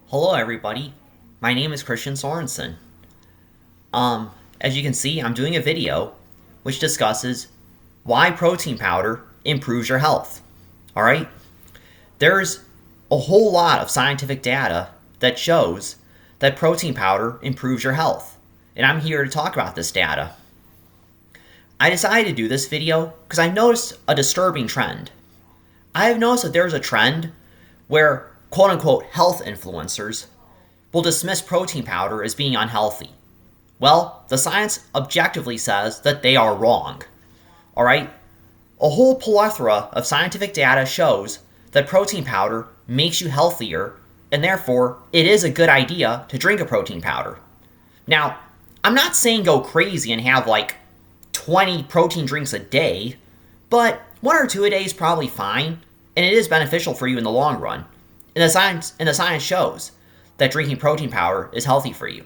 Hello everybody, my name is Christian Sorensen. As you can see, I'm doing a video which discusses why protein powder improves your health. Alright? There's a whole lot of scientific data that shows that protein powder improves your health, and I'm here to talk about this data. I decided to do this video because I noticed a disturbing trend. I have noticed that there's a trend where quote-unquote health influencers will dismiss protein powder as being unhealthy. Well, the science objectively says that they are wrong. Alright? A whole plethora of scientific data shows that protein powder makes you healthier, and therefore it is a good idea to drink a protein powder. Now, I'm not saying go crazy and have like 20 protein drinks a day, but 1 or 2 a day is probably fine, and it is beneficial for you in the long run. And the science shows that drinking protein powder is healthy for you.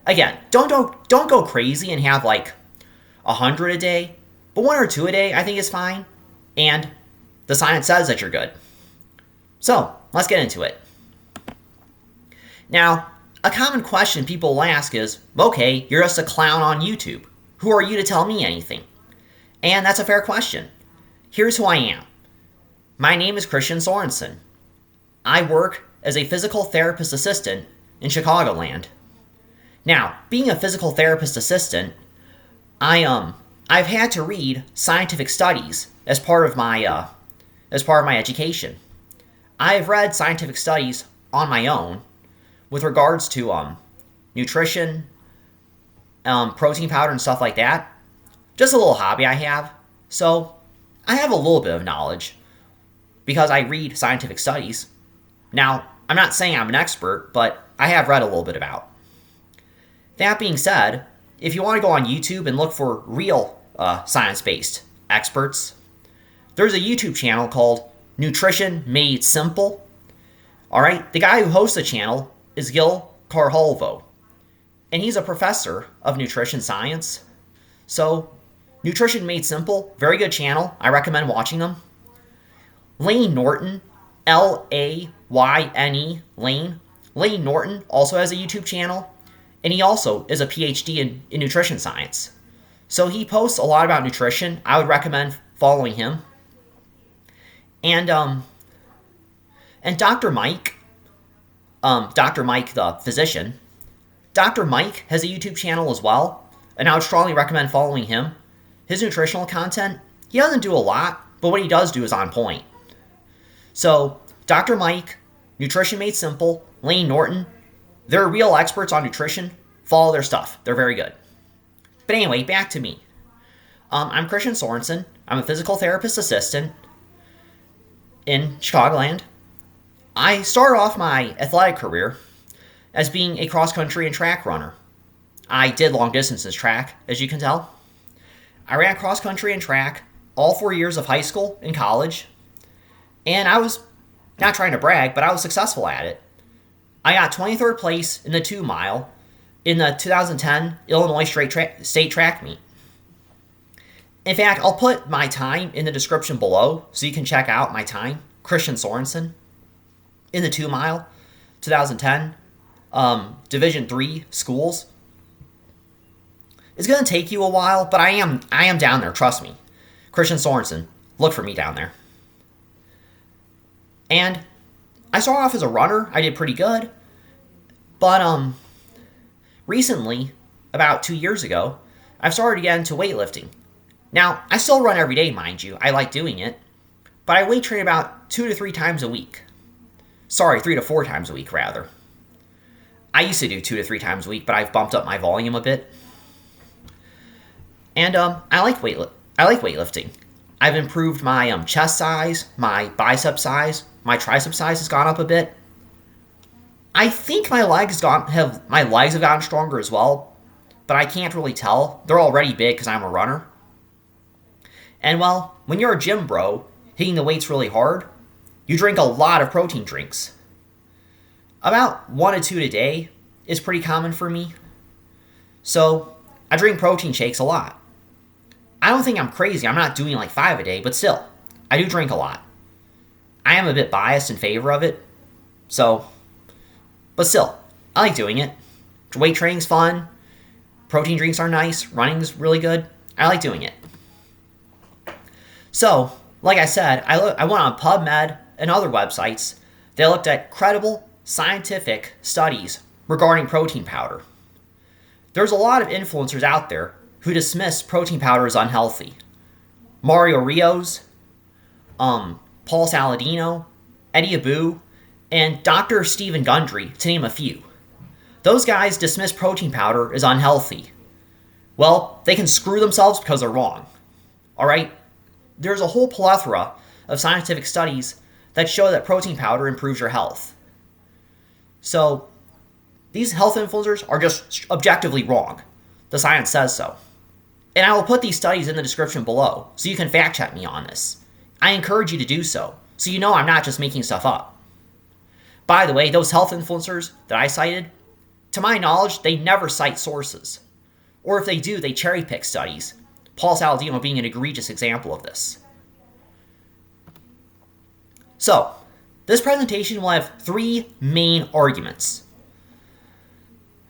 Again, don't go crazy and have like 100 a day, but 1 or 2 a day I think is fine, and the science says that you're good. So, let's get into it. Now, a common question people will ask is, okay, you're just a clown on YouTube. Who are you to tell me anything? And that's a fair question. Here's who I am. My name is Christian Sorensen. I work as a physical therapist assistant in Chicagoland. Now, being a physical therapist assistant, I've had to read scientific studies as part of my education. I've read scientific studies on my own with regards to nutrition, protein powder and stuff like that. Just a little hobby I have. So, I have a little bit of knowledge because I read scientific studies. Now, I'm not saying I'm an expert, but I have read a little bit about. That being said, if you want to go on YouTube and look for real science-based experts, there's a YouTube channel called Nutrition Made Simple. Alright, the guy who hosts the channel is Gil Carvalho, and he's a professor of nutrition science. So, Nutrition Made Simple, very good channel. I recommend watching them. Layne Norton, Layne, Layne Norton also has a YouTube channel, and he also is a PhD in nutrition science. So he posts a lot about nutrition. I would recommend following him. And Dr. Mike, the physician, Dr. Mike has a YouTube channel as well, and I would strongly recommend following him. His nutritional content, he doesn't do a lot, but what he does do is on point. So, Dr. Mike, Nutrition Made Simple, Layne Norton, they're real experts on nutrition. Follow their stuff. They're very good. But anyway, back to me. I'm Christian Sorensen. I'm a physical therapist assistant in Chicagoland. I started off my athletic career as being a cross-country and track runner. I did long distances track, as you can tell. I ran cross-country and track all 4 years of high school and college, and I was not trying to brag, but I was successful at it. I got 23rd place in the 2 mile in the 2010 Illinois State Track Meet. In fact, I'll put my time in the description below so you can check out my time, Christian Sorensen, in the 2 mile, 2010, Division III schools. It's going to take you a while, but I am down there, trust me. Christian Sorensen, look for me down there. And I started off as a runner. I did pretty good. But recently, about 2 years ago, I've started to get into weightlifting. Now, I still run every day, mind you. I like doing it. But I weight train about 2 to 3 times a week. Sorry, 3 to 4 times a week, rather. I used to do 2 to 3 times a week, but I've bumped up my volume a bit. And I like weightlifting. I've improved my chest size, my bicep size, my tricep size has gone up a bit. I think my legs have gotten stronger as well, but I can't really tell. They're already big because I'm a runner. And well, when you're a gym bro, hitting the weights really hard, you drink a lot of protein drinks. About 1 to 2 a day is pretty common for me. So, I drink protein shakes a lot. I don't think I'm crazy. I'm not doing like 5 a day, but still, I do drink a lot. I am a bit biased in favor of it. So, But still, I like doing it. Weight training's fun. Protein drinks are nice. Running's really good. I like doing it. So, like I said, I went on PubMed and other websites. They looked at credible scientific studies regarding protein powder. There's a lot of influencers out there who dismiss protein powder as unhealthy. Mario Rios, Paul Saladino, Eddie Abu, and Dr. Stephen Gundry, to name a few. Those guys dismiss protein powder as unhealthy. Well, they can screw themselves because they're wrong. Alright? There's a whole plethora of scientific studies that show that protein powder improves your health. So, these health influencers are just objectively wrong. The science says so. And I will put these studies in the description below, so you can fact check me on this. I encourage you to do so you know I'm not just making stuff up. By the way, those health influencers that I cited, to my knowledge, they never cite sources. Or if they do, they cherry pick studies. Paul Saladino being an egregious example of this. So, this presentation will have 3 main arguments.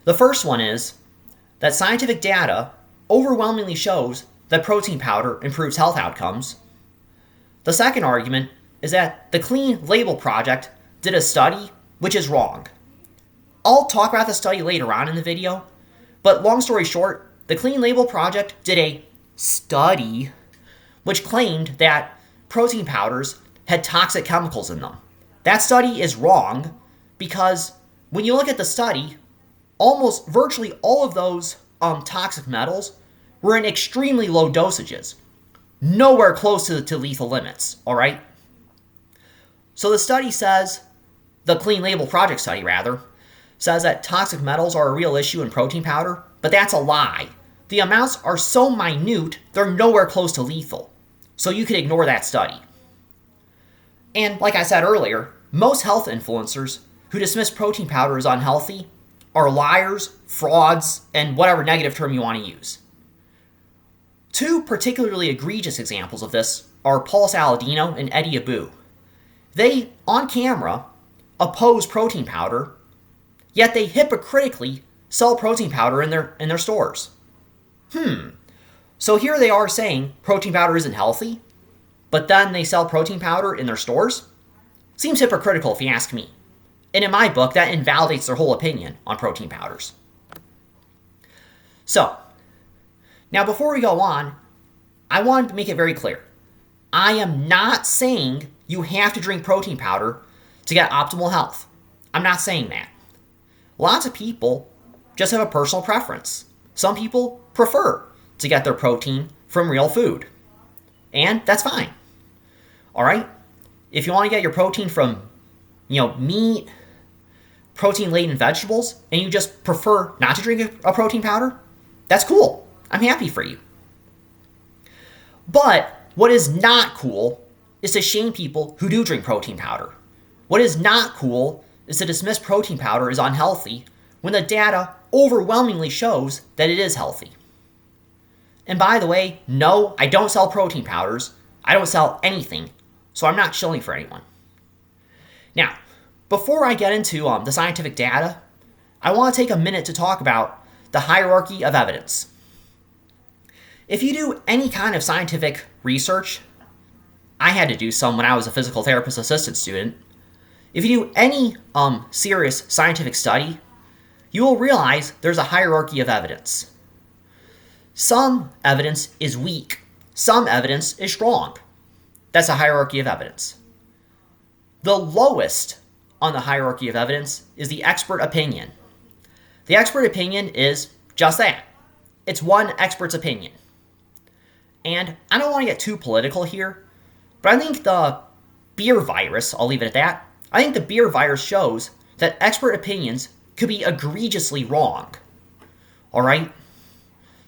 The first one is that scientific data overwhelmingly shows that protein powder improves health outcomes. The second argument is that the Clean Label Project did a study which is wrong. I'll talk about the study later on in the video, but long story short, the Clean Label Project did a study which claimed that protein powders had toxic chemicals in them. That study is wrong because when you look at the study, almost virtually all of those toxic metals were in extremely low dosages. Nowhere close to lethal limits, alright? So the study says, the Clean Label Project study rather, says that toxic metals are a real issue in protein powder, but that's a lie. The amounts are so minute, they're nowhere close to lethal. So you can ignore that study. And like I said earlier, most health influencers who dismiss protein powder as unhealthy are liars, frauds, and whatever negative term you want to use. 2 particularly egregious examples of this are Paul Saladino and Eddie Abu. They, on camera, oppose protein powder, yet they hypocritically sell protein powder in their stores. So here they are saying protein powder isn't healthy, but then they sell protein powder in their stores? Seems hypocritical if you ask me. And in my book, that invalidates their whole opinion on protein powders. So, now before we go on, I wanted to make it very clear. I am not saying you have to drink protein powder to get optimal health. I'm not saying that. Lots of people just have a personal preference. Some people prefer to get their protein from real food. And that's fine. Alright? If you want to get your protein from, meat, protein-laden vegetables, and you just prefer not to drink a protein powder, that's cool. I'm happy for you. But what is not cool is to shame people who do drink protein powder. What is not cool is to dismiss protein powder as unhealthy when the data overwhelmingly shows that it is healthy. And by the way, no, I don't sell protein powders. I don't sell anything, so I'm not shilling for anyone. Now, before I get into the scientific data, I want to take a minute to talk about the hierarchy of evidence. If you do any kind of scientific research, I had to do some when I was a physical therapist assistant student. If you do any serious scientific study, you will realize there's a hierarchy of evidence. Some evidence is weak. Some evidence is strong. That's a hierarchy of evidence. The lowest on the hierarchy of evidence is the expert opinion. The expert opinion is just that. It's one expert's opinion. And I don't want to get too political here, but I think the beer virus, I'll leave it at that, I think the beer virus shows that expert opinions could be egregiously wrong. Alright?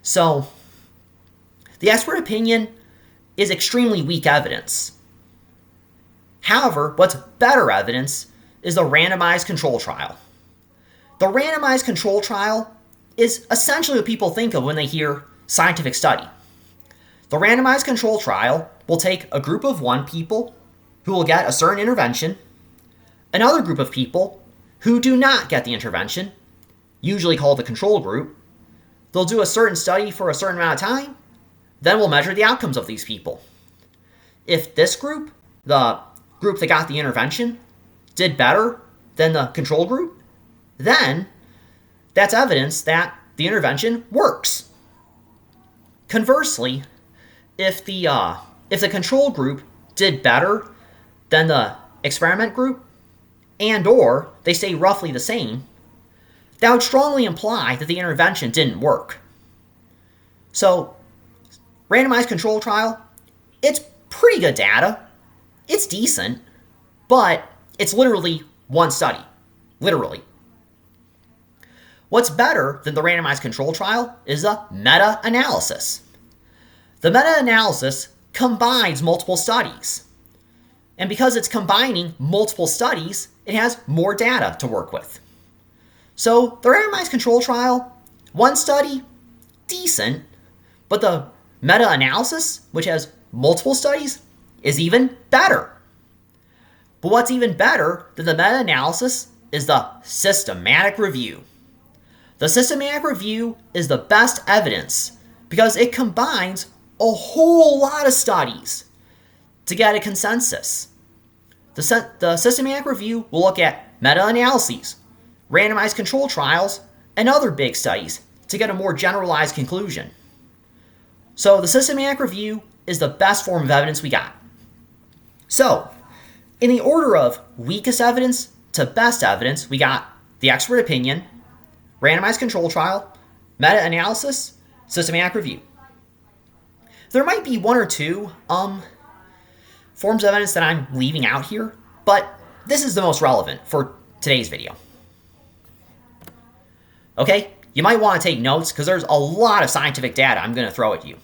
So, the expert opinion is extremely weak evidence. However, what's better evidence is the randomized control trial. The randomized control trial is essentially what people think of when they hear scientific study. The randomized control trial will take a group of 1 people who will get a certain intervention, another group of people who do not get the intervention, usually called the control group. They'll do a certain study for a certain amount of time, then we'll measure the outcomes of these people. If this group, the group that got the intervention, did better than the control group, then that's evidence that the intervention works. Conversely, if the control group did better than the experiment group, and or they stay roughly the same, that would strongly imply that the intervention didn't work. So, randomized control trial, it's pretty good data. It's decent, but it's literally one study. Literally. What's better than the randomized control trial is a meta-analysis. The meta-analysis combines multiple studies. And because it's combining multiple studies, it has more data to work with. So the randomized control trial, one study, decent, but the meta-analysis, which has multiple studies, is even better. But what's even better than the meta-analysis is the systematic review. The systematic review is the best evidence because it combines a whole lot of studies to get a consensus. The systematic review will look at meta-analyses, randomized control trials, and other big studies to get a more generalized conclusion. So the systematic review is the best form of evidence we got. So, in the order of weakest evidence to best evidence, we got the expert opinion, randomized control trial, meta-analysis, systematic review. There might be one or two forms of evidence that I'm leaving out here, but this is the most relevant for today's video. Okay, you might want to take notes because there's a lot of scientific data I'm going to throw at you.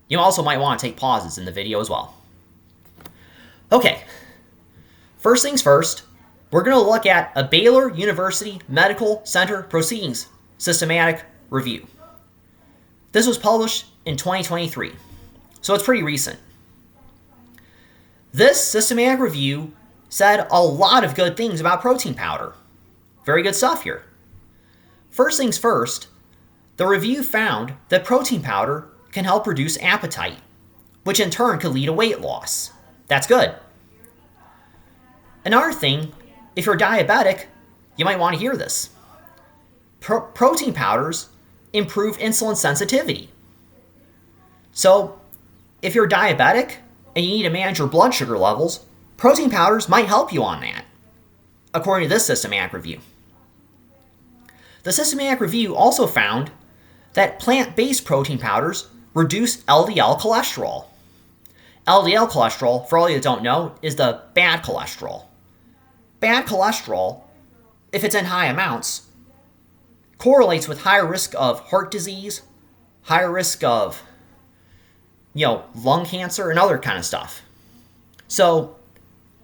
You also might want to take pauses in the video as well. Okay, first things first, we're going to look at a Baylor University Medical Center Proceedings Systematic Review. This was published in 2023, so it's pretty recent. This systematic review said a lot of good things about protein powder. Very good stuff here. First things first, the review found that protein powder can help reduce appetite, which in turn could lead to weight loss. That's good. Another thing, if you're diabetic, you might want to hear this. Protein powders improve insulin sensitivity. So, if you're diabetic and you need to manage your blood sugar levels, protein powders might help you on that, according to this systematic review. The systematic review also found that plant-based protein powders reduce LDL cholesterol. LDL cholesterol, for all you that don't know, is the bad cholesterol. Bad cholesterol, if it's in high amounts, correlates with higher risk of heart disease, higher risk of, lung cancer and other kind of stuff. So,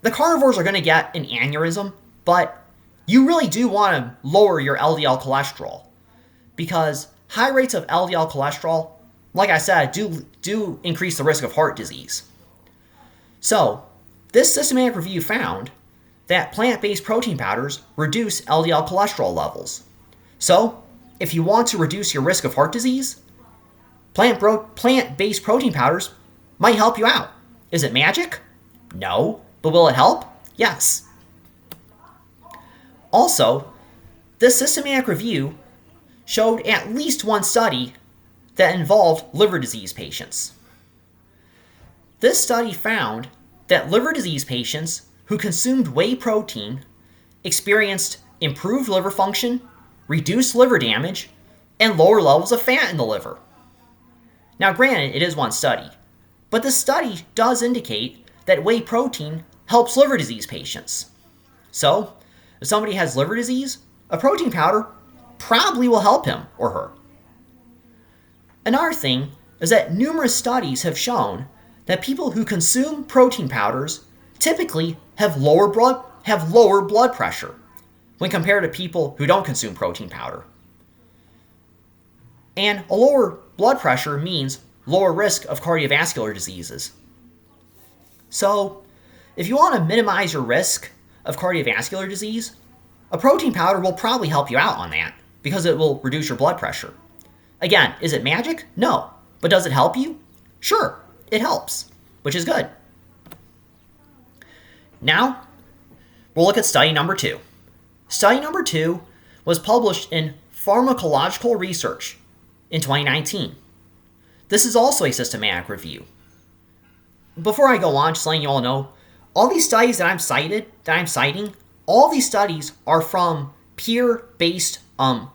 the carnivores are going to get an aneurysm, but you really do want to lower your LDL cholesterol because high rates of LDL cholesterol, like I said, do increase the risk of heart disease. So, this systematic review found that plant-based protein powders reduce LDL cholesterol levels. So, if you want to reduce your risk of heart disease, plant-based protein powders might help you out. Is it magic? No. But will it help? Yes. Also, this systematic review showed at least one study that involved liver disease patients. This study found that liver disease patients who consumed whey protein experienced improved liver function, reduced liver damage, and lower levels of fat in the liver. Now granted, it is one study, but the study does indicate that whey protein helps liver disease patients. So, if somebody has liver disease, a protein powder probably will help him or her. Another thing is that numerous studies have shown that people who consume protein powders typically have lower blood pressure when compared to people who don't consume protein powder. And a lower blood pressure means lower risk of cardiovascular diseases. So, if you want to minimize your risk of cardiovascular disease, a protein powder will probably help you out on that because it will reduce your blood pressure. Again, is it magic? No. But does it help you? Sure, it helps, which is good. Now, we'll look at study number 2. Study number 2 was published in Pharmacological Research in 2019. This is also a systematic review. Before I go on, just letting you all know, all these studies that I'm citing, all these studies are from peer-based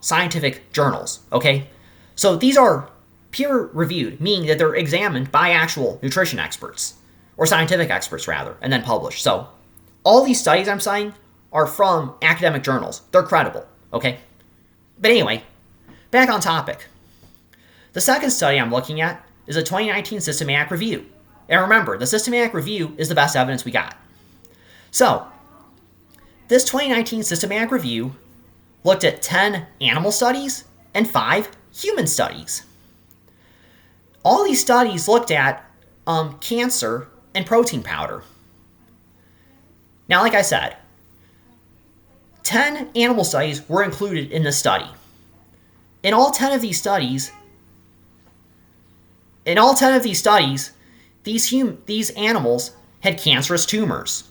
scientific journals, okay? So these are peer-reviewed, meaning that they're examined by actual nutrition experts, or scientific experts rather, and then published. So all these studies I'm citing are from academic journals. They're credible, okay? But anyway, back on topic. The second study I'm looking at is a 2019 systematic review. And remember, the systematic review is the best evidence we got. So, this 2019 systematic review looked at 10 animal studies and 5 human studies. All these studies looked at cancer and protein powder. Now, like I said, 10 animal studies were included in this study. In all 10 of these studies, these animals had cancerous tumors.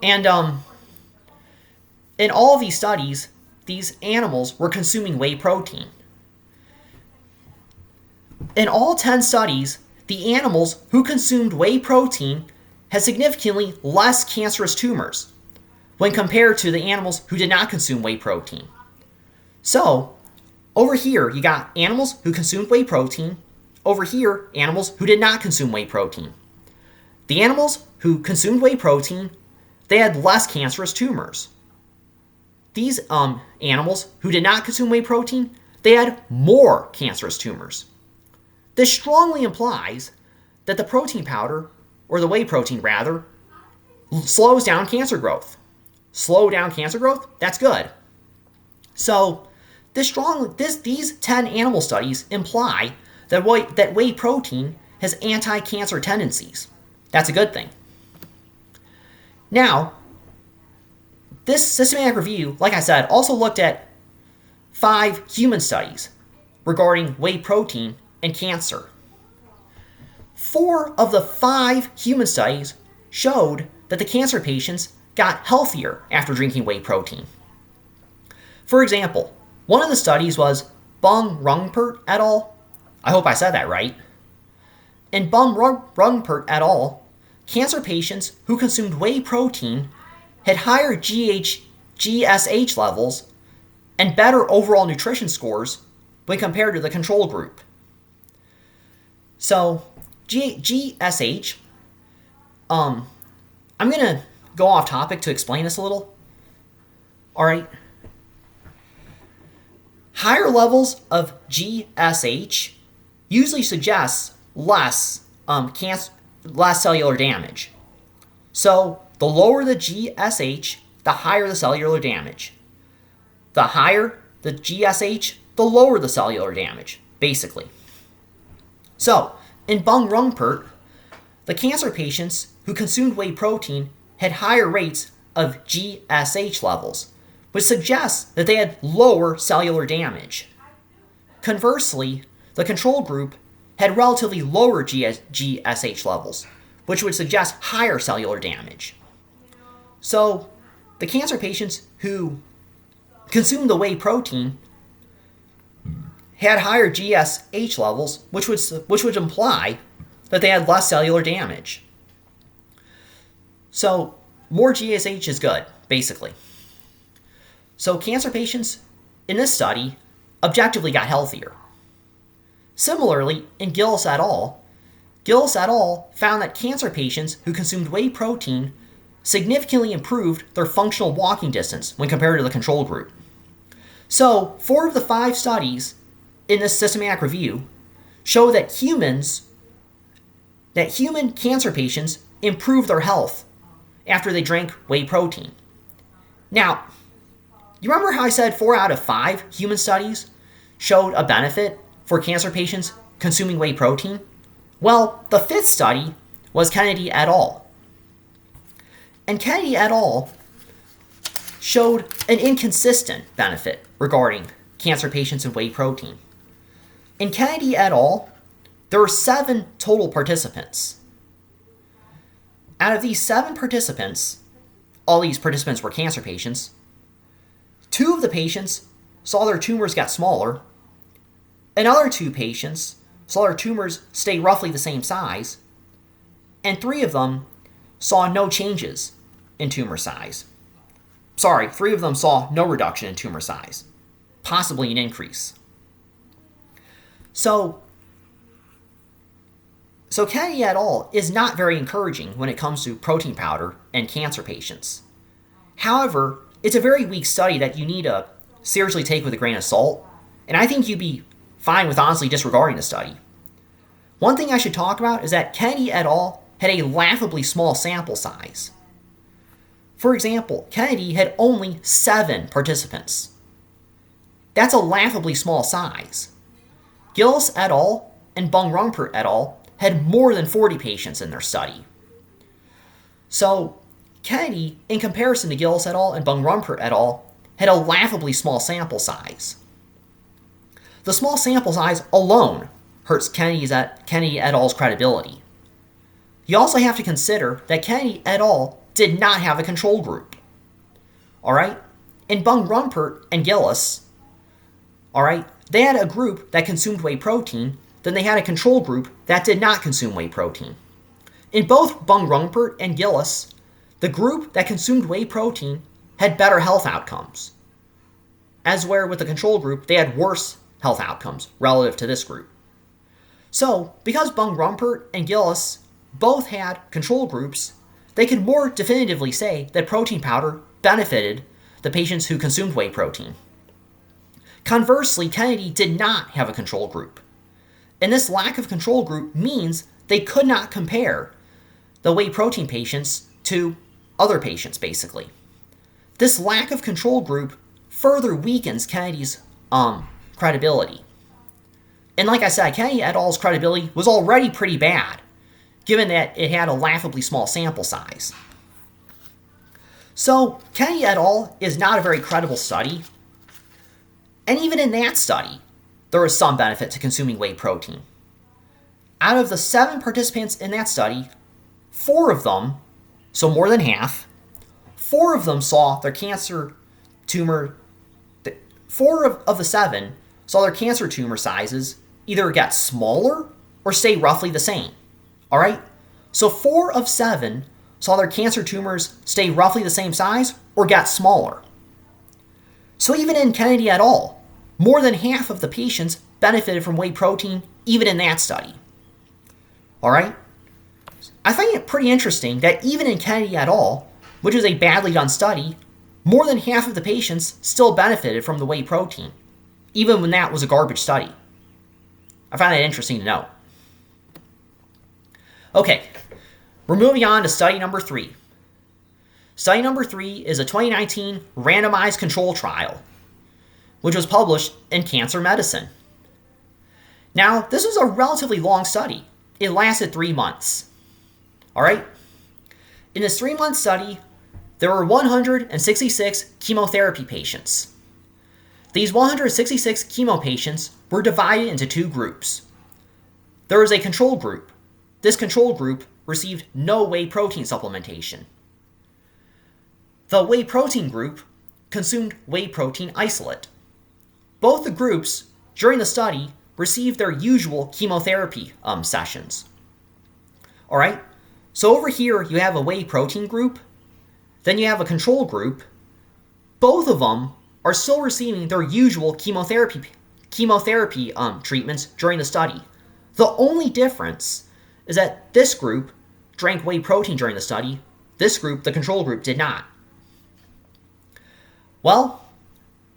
And in all of these studies, these animals were consuming whey protein. In all 10 studies, the animals who consumed whey protein had significantly less cancerous tumors when compared to the animals who did not consume whey protein. So, over here, you got animals who consumed whey protein. Over here, animals who did not consume whey protein. The animals who consumed whey protein, they had less cancerous tumors. These animals who did not consume whey protein, they had more cancerous tumors. This strongly implies that the protein powder, or the whey protein rather, slows down cancer growth. Slow down cancer growth? That's good. So, these 10 animal studies imply that whey protein has anti-cancer tendencies. That's a good thing. Now, this systematic review, like I said, also looked at 5 human studies regarding whey protein and cancer. 4 of the 5 human studies showed that the cancer patients got healthier after drinking whey protein. For example, one of the studies was Bung Rungpert et al. I hope I said that right. In Bung Rungpert et al., cancer patients who consumed whey protein had higher GSH levels and better overall nutrition scores when compared to the control group. So, GSH, I'm going to go off topic to explain this a little. Alright. Higher levels of GSH usually suggests less cellular damage. So, the lower the GSH, the higher the cellular damage. The higher the GSH, the lower the cellular damage, basically. So, in Bung Rungpert, the cancer patients who consumed whey protein had higher rates of GSH levels, which suggests that they had lower cellular damage. Conversely, the control group had relatively lower GSH levels, which would suggest higher cellular damage. So, the cancer patients who consumed the whey protein had higher GSH levels, which would imply that they had less cellular damage. So, more GSH is good, basically. So, cancer patients in this study objectively got healthier. Similarly, in Gillis et al., found that cancer patients who consumed whey protein significantly improved their functional walking distance when compared to the control group. So, 4 of the 5 studies in this systematic review show that human cancer patients improve their health after they drank whey protein. Now, you remember how I said 4 out of 5 human studies showed a benefit for cancer patients consuming whey protein? Well, the 5th study was Kennedy et al. And Kennedy et al. showed an inconsistent benefit regarding cancer patients and whey protein. In Kennedy et al., there were 7 total participants. Out of these 7 participants, all these participants were cancer patients. 2 of the patients saw their tumors get smaller. Another 2 patients saw their tumors stay roughly the same size. And 3 of them saw no changes in tumor size. Sorry, 3 of them saw no reduction in tumor size, possibly an increase. So Kennedy et al. Is not very encouraging when it comes to protein powder and cancer patients. However, it's a very weak study that you need to seriously take with a grain of salt, and I think you'd be fine with honestly disregarding the study. One thing I should talk about is that Kennedy et al. Had a laughably small sample size. For example, Kennedy had only 7 participants. That's a laughably small size. Gillis et al. And Bung-Rumpert et al. Had more than 40 patients in their study. So, Kennedy, in comparison to Gillis et al. And Bung-Rumpert et al., had a laughably small sample size. The small sample size alone hurts Kennedy et al.'s credibility. You also have to consider that Kennedy et al. Did not have a control group. Alright? In Bung-Rumpert and Gillis, alright, they had a group that consumed whey protein, then they had a control group that did not consume whey protein. In both Bung-Rumpert and Gillis, the group that consumed whey protein had better health outcomes, as where with the control group, they had worse health outcomes relative to this group. So, because Bung-Rumpert and Gillis both had control groups, they could more definitively say that protein powder benefited the patients who consumed whey protein. Conversely, Kennedy did not have a control group. And this lack of control group means they could not compare the whey protein patients to other patients, basically. This lack of control group further weakens Kennedy's credibility. And like I said, Kennedy et al.'s credibility was already pretty bad, given that it had a laughably small sample size. So, Kennedy et al. Is not a very credible study. And even in that study, there was some benefit to consuming whey protein. Out of the 7 participants in that study, 4 of them, so more than half, 4 of them saw their cancer tumor, 4 of the 7 saw their cancer tumor sizes either get smaller or stay roughly the same. Alright? So 4 of 7 saw their cancer tumors stay roughly the same size or get smaller. So even in Kennedy et al., more than half of the patients benefited from whey protein even in that study. Alright? I find it pretty interesting that even in Kennedy et al., which is a badly done study, more than half of the patients still benefited from the whey protein, even when that was a garbage study. I find that interesting to note. Okay, we're moving on to study number 3. Study number 3 is a 2019 randomized control trial, which was published in Cancer Medicine. Now, this was a relatively long study. It lasted 3 months. Alright? In this 3-month study, there were 166 chemotherapy patients. These 166 chemo patients were divided into 2 groups. There was a control group. This control group received no whey protein supplementation. The whey protein group consumed whey protein isolate. Both the groups, during the study, received their usual chemotherapy sessions. Alright, so over here you have a whey protein group, then you have a control group. Both of them are still receiving their usual chemotherapy treatments during the study. The only difference is that this group drank whey protein during the study. This group, the control group, did not. Well,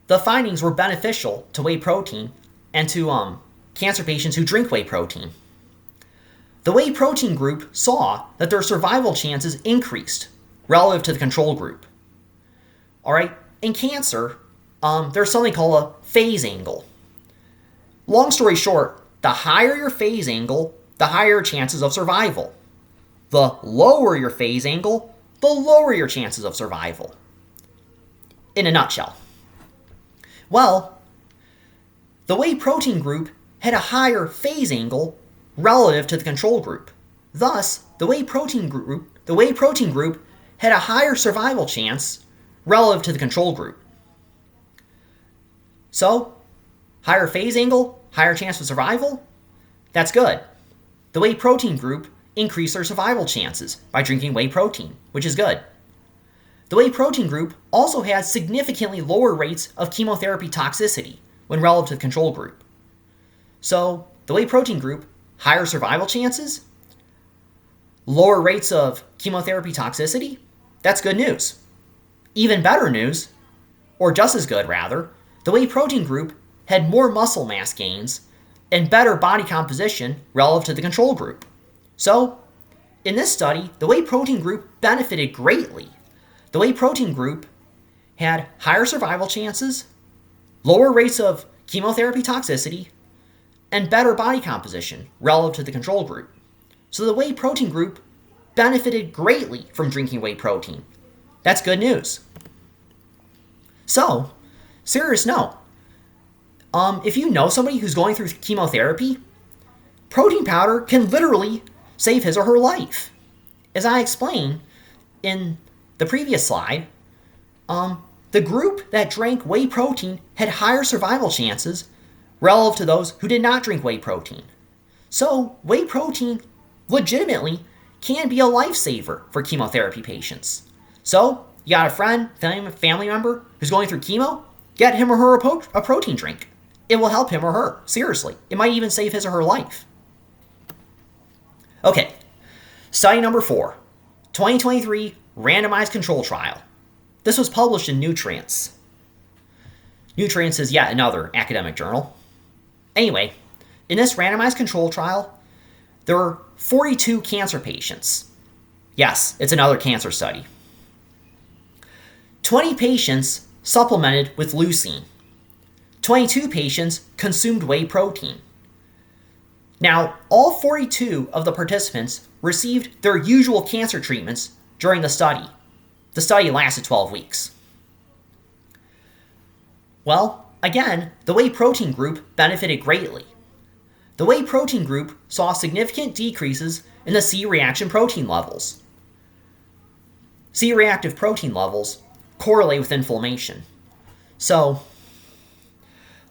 the findings were beneficial to whey protein and to cancer patients who drink whey protein. The whey protein group saw that their survival chances increased relative to the control group. Alright, in cancer, there's something called a phase angle. Long story short, the higher your phase angle, the higher your chances of survival. The lower your phase angle, the lower your chances of survival. in a nutshell? Well, the whey protein group had a higher phase angle relative to the control group. Thus, the whey protein group had a higher survival chance relative to the control group. So, higher phase angle, higher chance of survival, that's good. The whey protein group increased their survival chances by drinking whey protein, which is good. The whey protein group also had significantly lower rates of chemotherapy toxicity when relative to the control group. So, the whey protein group, higher survival chances, lower rates of chemotherapy toxicity, that's good news. Even better news, or just as good rather, the whey protein group had more muscle mass gains and better body composition relative to the control group. So, in this study, the whey protein group benefited greatly. The whey protein group had higher survival chances, lower rates of chemotherapy toxicity, and better body composition relative to the control group. So the whey protein group benefited greatly from drinking whey protein. That's good news. So, serious note. If you know somebody who's going through chemotherapy, protein powder can literally save his or her life. As I explained in the previous slide, the group that drank whey protein had higher survival chances relative to those who did not drink whey protein. So, whey protein legitimately can be a lifesaver for chemotherapy patients. So, you got a friend, family member who's going through chemo, get him or her a protein drink. It will help him or her, seriously. It might even save his or her life. Okay, study number 4, 2023 randomized control trial. This was published in Nutrients. Nutrients is yet another academic journal. Anyway, in this randomized control trial, there were 42 cancer patients. Yes, it's another cancer study. 20 patients supplemented with leucine. 22 patients consumed whey protein. Now, all 42 of the participants received their usual cancer treatments during the study. The study lasted 12 weeks. Well, again, the whey protein group benefited greatly. The whey protein group saw significant decreases in the C-reaction protein levels. C-reactive protein levels correlate with inflammation. So,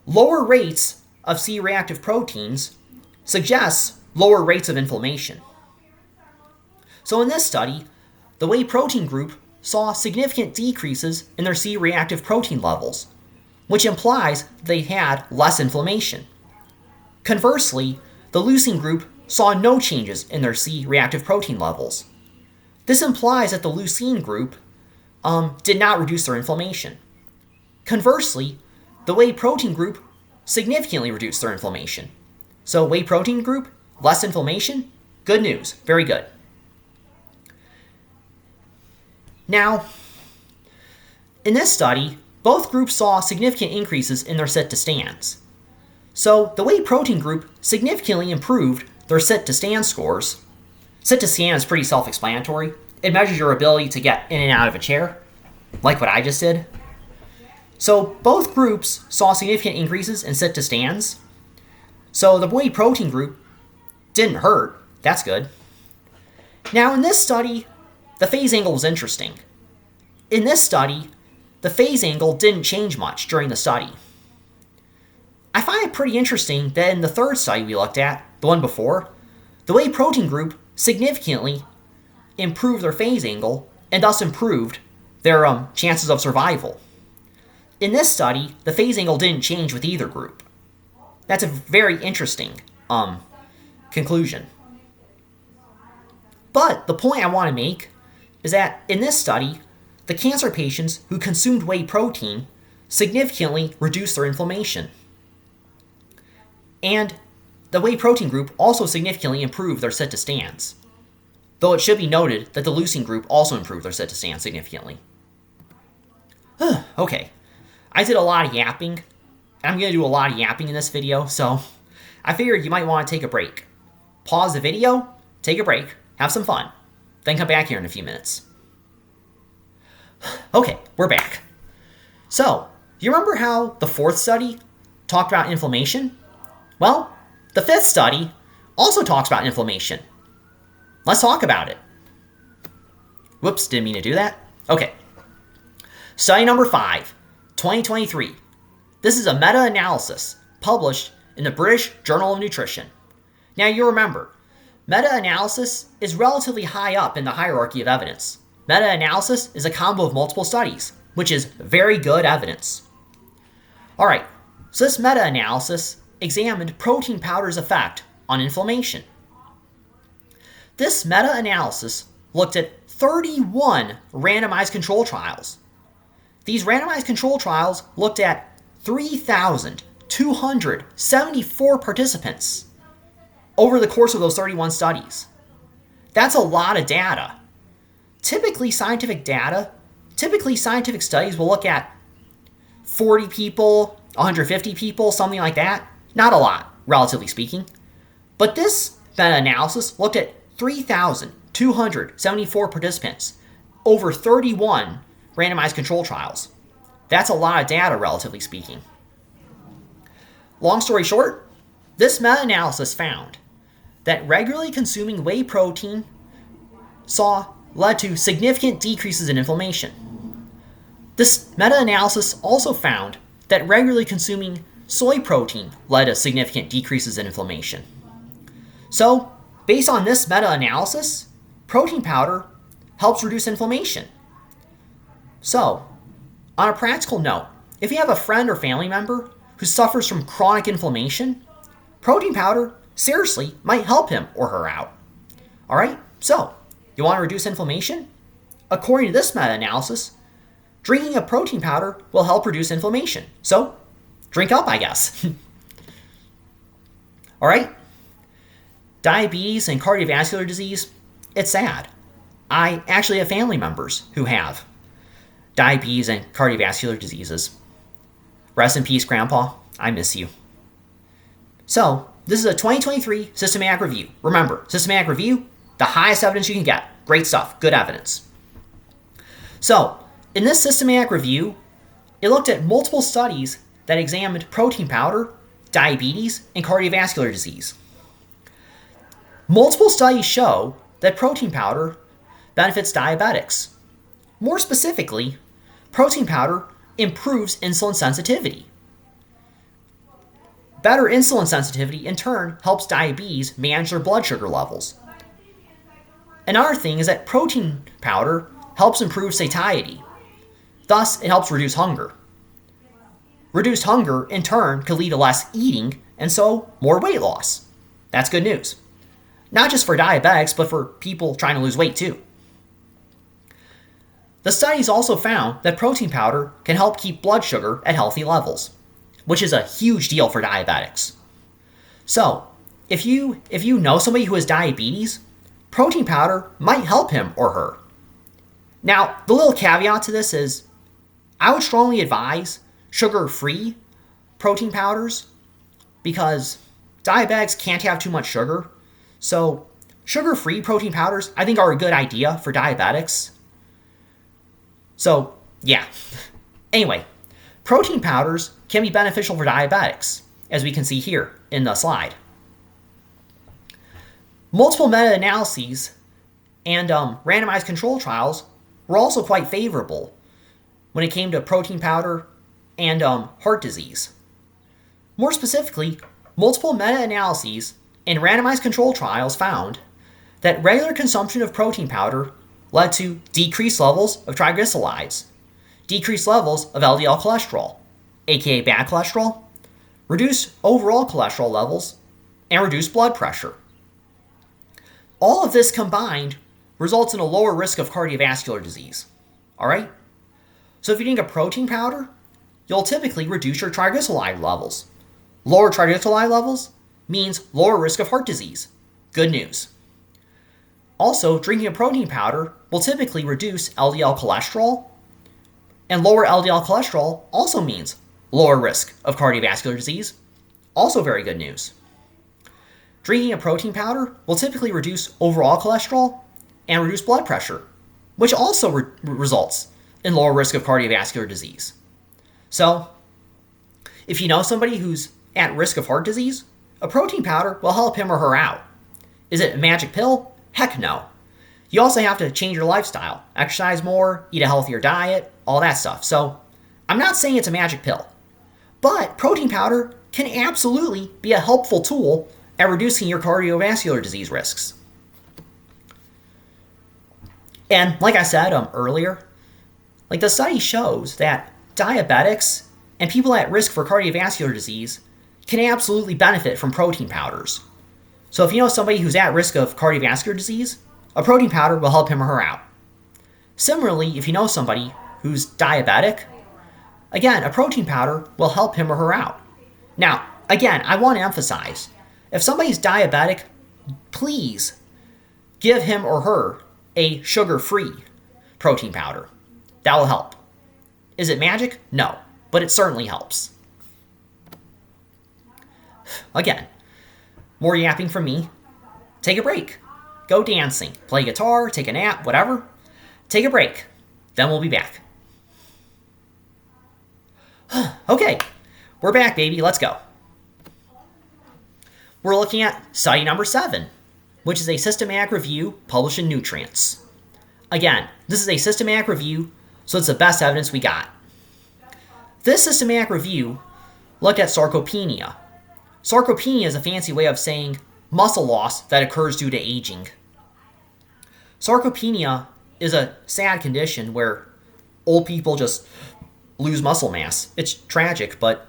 lower rates of C-reactive proteins suggests lower rates of inflammation. So in this study, the whey protein group saw significant decreases in their C-reactive protein levels, which implies they had less inflammation. Conversely, the leucine group saw no changes in their C-reactive protein levels. This implies that the leucine group did not reduce their inflammation. Conversely, the whey protein group significantly reduced their inflammation. So whey protein group, less inflammation, good news, very good. Now, in this study, both groups saw significant increases in their sit-to-stands. So the whey protein group significantly improved their sit-to-stand scores. Sit-to-stand is pretty self-explanatory. It measures your ability to get in and out of a chair, like what I just did. So both groups saw significant increases in sit-to-stands. So the whey protein group didn't hurt. That's good. Now in this study, the phase angle was interesting. In this study, the phase angle didn't change much during the study. I find it pretty interesting that in the third study we looked at, the one before, the whey protein group significantly improved their phase angle and thus improved their chances of survival. In this study, the phase angle didn't change with either group. That's a very interesting conclusion. But the point I want to make is that in this study, the cancer patients who consumed whey protein significantly reduced their inflammation. And the whey protein group also significantly improved their sit-to-stands. Though it should be noted that the leucine group also improved their sit-to-stands significantly. Okay, I did a lot of yapping. I'm going to do a lot of yapping in this video, so I figured you might want to take a break. Pause the video, take a break, have some fun, then come back here in a few minutes. Okay, we're back. So, you remember how the fourth study talked about inflammation? Well, the fifth study also talks about inflammation. Let's talk about it. Whoops, didn't mean to do that. Okay. Study number 5, 2023. This is a meta-analysis published in the British Journal of Nutrition. Now you remember, meta-analysis is relatively high up in the hierarchy of evidence. Meta-analysis is a combo of multiple studies, which is very good evidence. Alright, so this meta-analysis examined protein powder's effect on inflammation. This meta-analysis looked at 31 randomized control trials. These randomized control trials looked at 3,274 participants over the course of those 31 studies. That's a lot of data. Typically, scientific studies will look at 40 people, 150 people, something like that. Not a lot, relatively speaking. But this meta-analysis looked at 3,274 participants over 31 randomized control trials. That's a lot of data, relatively speaking. Long story short, this meta-analysis found that regularly consuming whey protein led to significant decreases in inflammation. This meta-analysis also found that regularly consuming soy protein led to significant decreases in inflammation. So, based on this meta-analysis, protein powder helps reduce inflammation. So, on a practical note, if you have a friend or family member who suffers from chronic inflammation, protein powder seriously might help him or her out. Alright, so, you want to reduce inflammation? According to this meta-analysis, drinking a protein powder will help reduce inflammation. So, drink up, I guess. Alright? Diabetes and cardiovascular disease, it's sad. I actually have family members who have diabetes and cardiovascular diseases. Rest in peace, Grandpa. I miss you. So, this is a 2023 systematic review. Remember, systematic review, the highest evidence you can get. Great stuff, good evidence. So, in this systematic review, it looked at multiple studies that examined protein powder, diabetes, and cardiovascular disease. Multiple studies show that protein powder benefits diabetics. More specifically, protein powder improves insulin sensitivity. Better insulin sensitivity, in turn, helps diabetes manage their blood sugar levels. Another thing is that protein powder helps improve satiety. Thus, it helps reduce hunger. Reduced hunger, in turn, could lead to less eating, and so more weight loss. That's good news. Not just for diabetics, but for people trying to lose weight too. The studies also found that protein powder can help keep blood sugar at healthy levels, which is a huge deal for diabetics. So, if you know somebody who has diabetes, protein powder might help him or her. Now, the little caveat to this is, I would strongly advise sugar-free protein powders because diabetics can't have too much sugar. So, sugar-free protein powders, I think, are a good idea for diabetics. So, yeah. Anyway, protein powders can be beneficial for diabetics, as we can see here in the slide. Multiple meta-analyses and randomized control trials were also quite favorable when it came to protein powder and heart disease. More specifically, multiple meta-analyses and randomized control trials found that regular consumption of protein powder led to decreased levels of triglycerides, decreased levels of LDL cholesterol, aka bad cholesterol, reduced overall cholesterol levels, and reduced blood pressure. All of this combined results in a lower risk of cardiovascular disease. Alright? So if you're eating a protein powder, you'll typically reduce your triglyceride levels. Lower triglyceride levels means lower risk of heart disease. Good news. Also, drinking a protein powder will typically reduce LDL cholesterol, and lower LDL cholesterol also means lower risk of cardiovascular disease. Also very good news. Drinking a protein powder will typically reduce overall cholesterol and reduce blood pressure, which also results in lower risk of cardiovascular disease. So, if you know somebody who's at risk of heart disease, a protein powder will help him or her out. Is it a magic pill? Heck no. You also have to change your lifestyle, exercise more, eat a healthier diet, all that stuff. So, I'm not saying it's a magic pill, but protein powder can absolutely be a helpful tool at reducing your cardiovascular disease risks. And like I said earlier, like the study shows that diabetics and people at risk for cardiovascular disease can absolutely benefit from protein powders. So if you know somebody who's at risk of cardiovascular disease, a protein powder will help him or her out. Similarly, if you know somebody who's diabetic, again, a protein powder will help him or her out. Now, again, I want to emphasize, if somebody's diabetic, please give him or her a sugar-free protein powder. That will help. Is it magic? No, but it certainly helps. Again, more yapping from me. Take a break. Go dancing. Play guitar, take a nap, whatever. Take a break. Then we'll be back. Okay, we're back, baby. Let's go. We're looking at study number 7, which is a systematic review published in Nutrients. Again, this is a systematic review, so it's the best evidence we got. This systematic review looked at sarcopenia. Sarcopenia is a fancy way of saying muscle loss that occurs due to aging. Sarcopenia is a sad condition where old people just lose muscle mass. It's tragic, but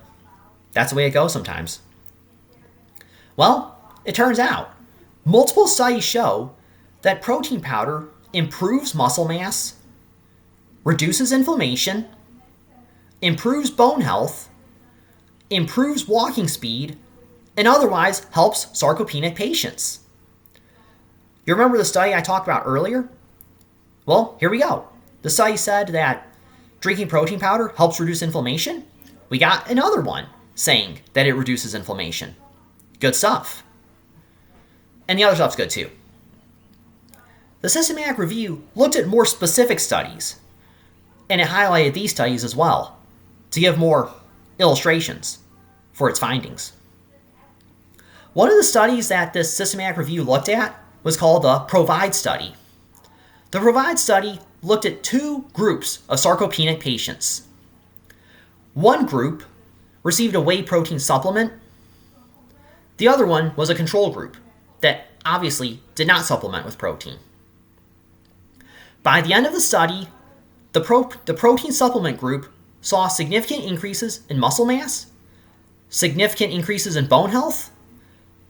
that's the way it goes sometimes. Well, it turns out multiple studies show that protein powder improves muscle mass, reduces inflammation, improves bone health, improves walking speed, and otherwise helps sarcopenic patients. You remember the study I talked about earlier? Well, here we go. The study said that drinking protein powder helps reduce inflammation. We got another one saying that it reduces inflammation. Good stuff. And the other stuff's good too. The systematic review looked at more specific studies, and it highlighted these studies as well to give more illustrations for its findings. One of the studies that this systematic review looked at was called the PROVIDE study. The PROVIDE study looked at 2 groups of sarcopenic patients. One group received a whey protein supplement. The other one was a control group that obviously did not supplement with protein. By the end of the study, the protein supplement group saw significant increases in muscle mass, significant increases in bone health,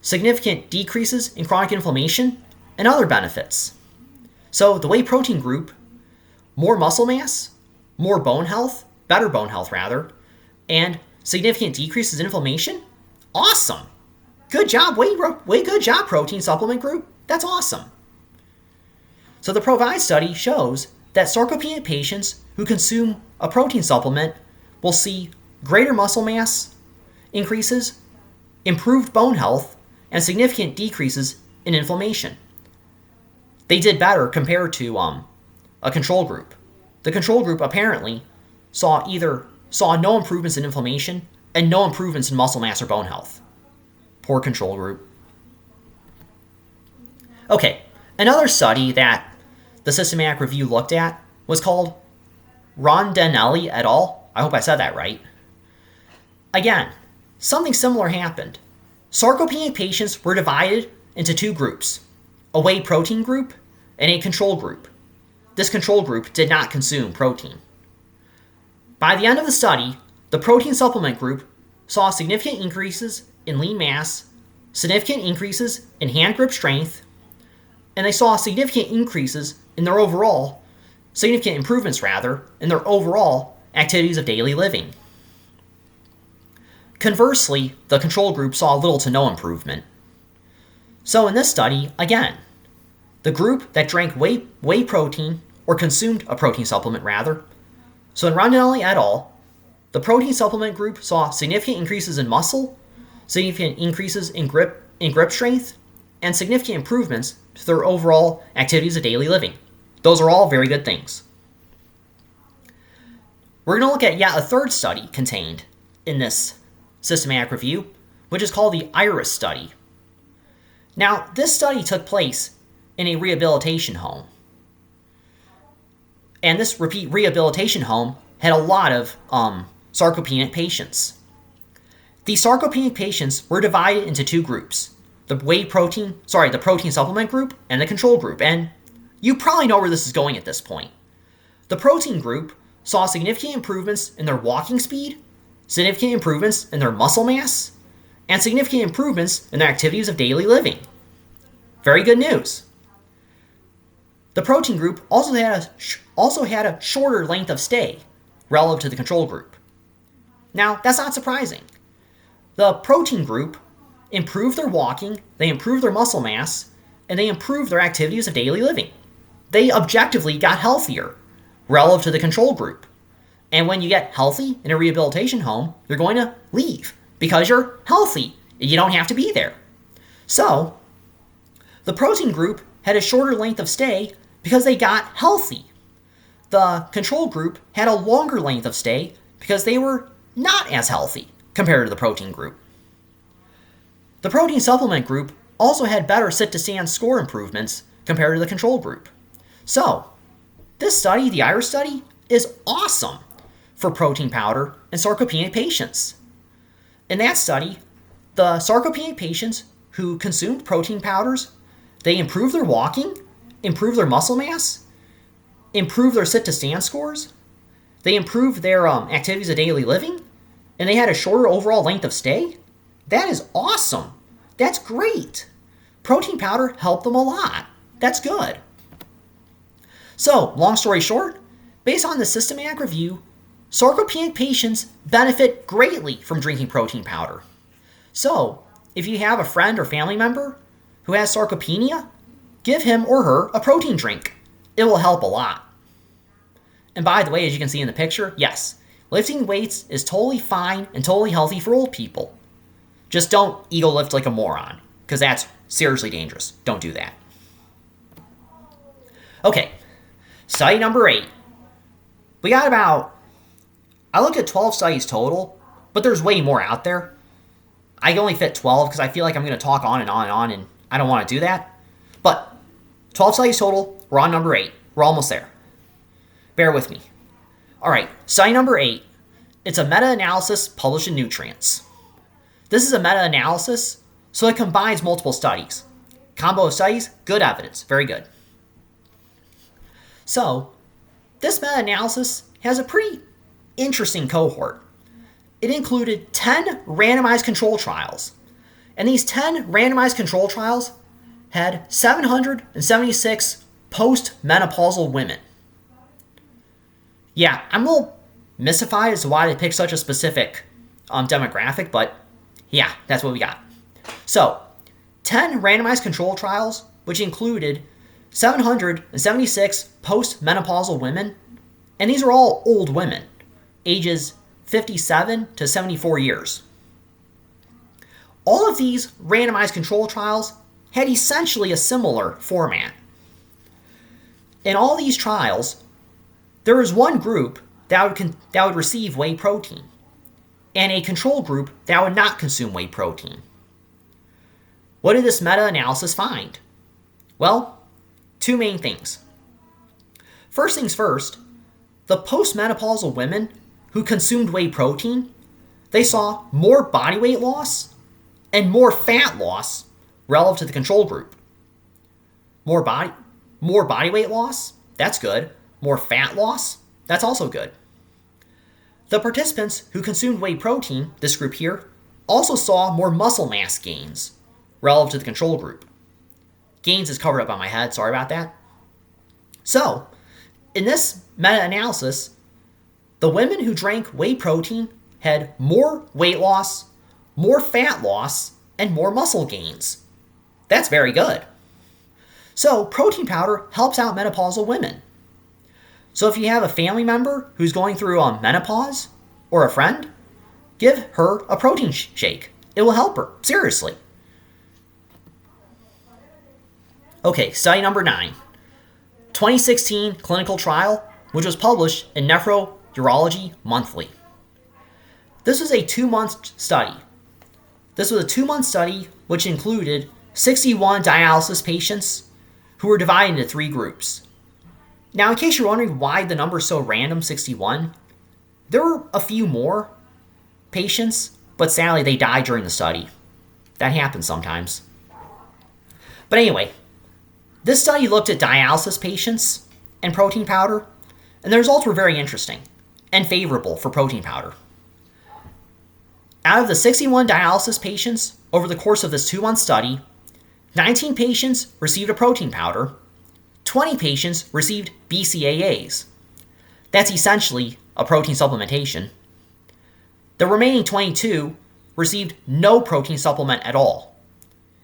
significant decreases in chronic inflammation, and other benefits. So the whey protein group, more muscle mass, more bone health, better bone health rather, and significant decreases in inflammation? Awesome! Good job, way good job, protein supplement group. That's awesome. So the PROVIDE study shows that sarcopenic patients who consume a protein supplement will see greater muscle mass increases, improved bone health, and significant decreases in inflammation. They did better compared to a control group. The control group apparently saw no improvements in inflammation and no improvements in muscle mass or bone health. Poor control group. Okay, another study that the systematic review looked at was called Brugnatelli et al. I hope I said that right. Again, something similar happened. Sarcopenic patients were divided into 2 groups, a whey protein group and a control group. This control group did not consume protein. By the end of the study, the protein supplement group saw significant increases in lean mass, significant increases in hand grip strength, and they saw significant increases in their overall, significant improvements rather, in their overall activities of daily living. Conversely, the control group saw little to no improvement. So in this study, again, the group that drank whey protein, or consumed a protein supplement rather, so in Brugnatelli et al., the protein supplement group saw significant increases in muscle, significant increases in grip strength, and significant improvements to their overall activities of daily living. Those are all very good things. we're going to look at yet a third study contained in this systematic review, which is called the IRIS study. Now, this study took place in a rehabilitation home. And this rehabilitation home had a lot of sarcopenic patients. The sarcopenic patients were divided into two groups. The protein supplement group and the control group. And you probably know where this is going at this point. The protein group saw significant improvements in their walking speed, significant improvements in their muscle mass, and significant improvements in their activities of daily living. Very good news. The protein group also had a shorter length of stay relative to the control group. Now, that's not surprising. The protein group improved their walking, they improved their muscle mass, and they improved their activities of daily living. They objectively got healthier relative to the control group. And when you get healthy in a rehabilitation home, you're going to leave because you're healthy. You don't have to be there. So, the protein group had a shorter length of stay because they got healthy. The control group had a longer length of stay because they were not as healthy compared to the protein group. The protein supplement group also had better sit-to-stand score improvements compared to the control group. So, this study, the IRIS study, is awesome for protein powder and sarcopenic patients. In that study, the sarcopenic patients who consumed protein powders, they improved their walking, improved their muscle mass, improved their sit-to-stand scores, they improved their activities of daily living, and they had a shorter overall length of stay. That is awesome. That's great. Protein powder helped them a lot. That's good. So, long story short, based on the systematic review, sarcopenic patients benefit greatly from drinking protein powder. So, if you have a friend or family member who has sarcopenia, give him or her a protein drink. It will help a lot. And by the way, as you can see in the picture, yes, lifting weights is totally fine and totally healthy for old people. Just don't ego lift like a moron, because that's seriously dangerous. Don't do that. Okay, study number 8. We got I looked at 12 studies total, but there's way more out there. I can only fit 12 because I feel like I'm going to talk on and on and on, and I don't want to do that. But 12 studies total, we're on number 8. We're almost there. Bear with me. All right, study number 8. It's a meta-analysis published in Nutrients. This is a meta-analysis, so it combines multiple studies. Combo of studies, good evidence. Very good. So, this meta-analysis has a pretty interesting cohort. It included 10 randomized control trials. And these 10 randomized control trials had 776 post-menopausal women. Yeah, I'm a little mystified as to why they picked such a specific demographic, but yeah, that's what we got. So, 10 randomized control trials, which included 776 post-menopausal women, and these are all old women, ages 57 to 74 years. All of these randomized control trials had essentially a similar format. In all these trials, there was one group that would receive whey protein, and a control group that would not consume whey protein. What did this meta-analysis find? Well, two main things. First things first, the postmenopausal women who consumed whey protein, they saw more body weight loss and more fat loss relative to the control group. More body weight loss, that's good. More fat loss, that's also good. The participants who consumed whey protein, this group here, also saw more muscle mass gains relative to the control group. Gains is covered up on my head, sorry about that. So, in this meta-analysis, the women who drank whey protein had more weight loss, more fat loss, and more muscle gains. That's very good. So, protein powder helps out menopausal women. So if you have a family member who's going through menopause, or a friend, give her a protein shake. It will help her, seriously. Okay, study number 9. 2016 clinical trial, which was published in Nephrology Urology Monthly. This was a 2-month study. This was a 2-month study which included 61 dialysis patients who were divided into 3 groups. Now, in case you're wondering why the number is so random, 61, there were a few more patients, but sadly they died during the study. That happens sometimes. But anyway, this study looked at dialysis patients and protein powder, and the results were very interesting and favorable for protein powder. Out of the 61 dialysis patients over the course of this 2-month study, 19 patients received a protein powder, 20 patients received BCAAs. That's essentially a protein supplementation. The remaining 22 received no protein supplement at all.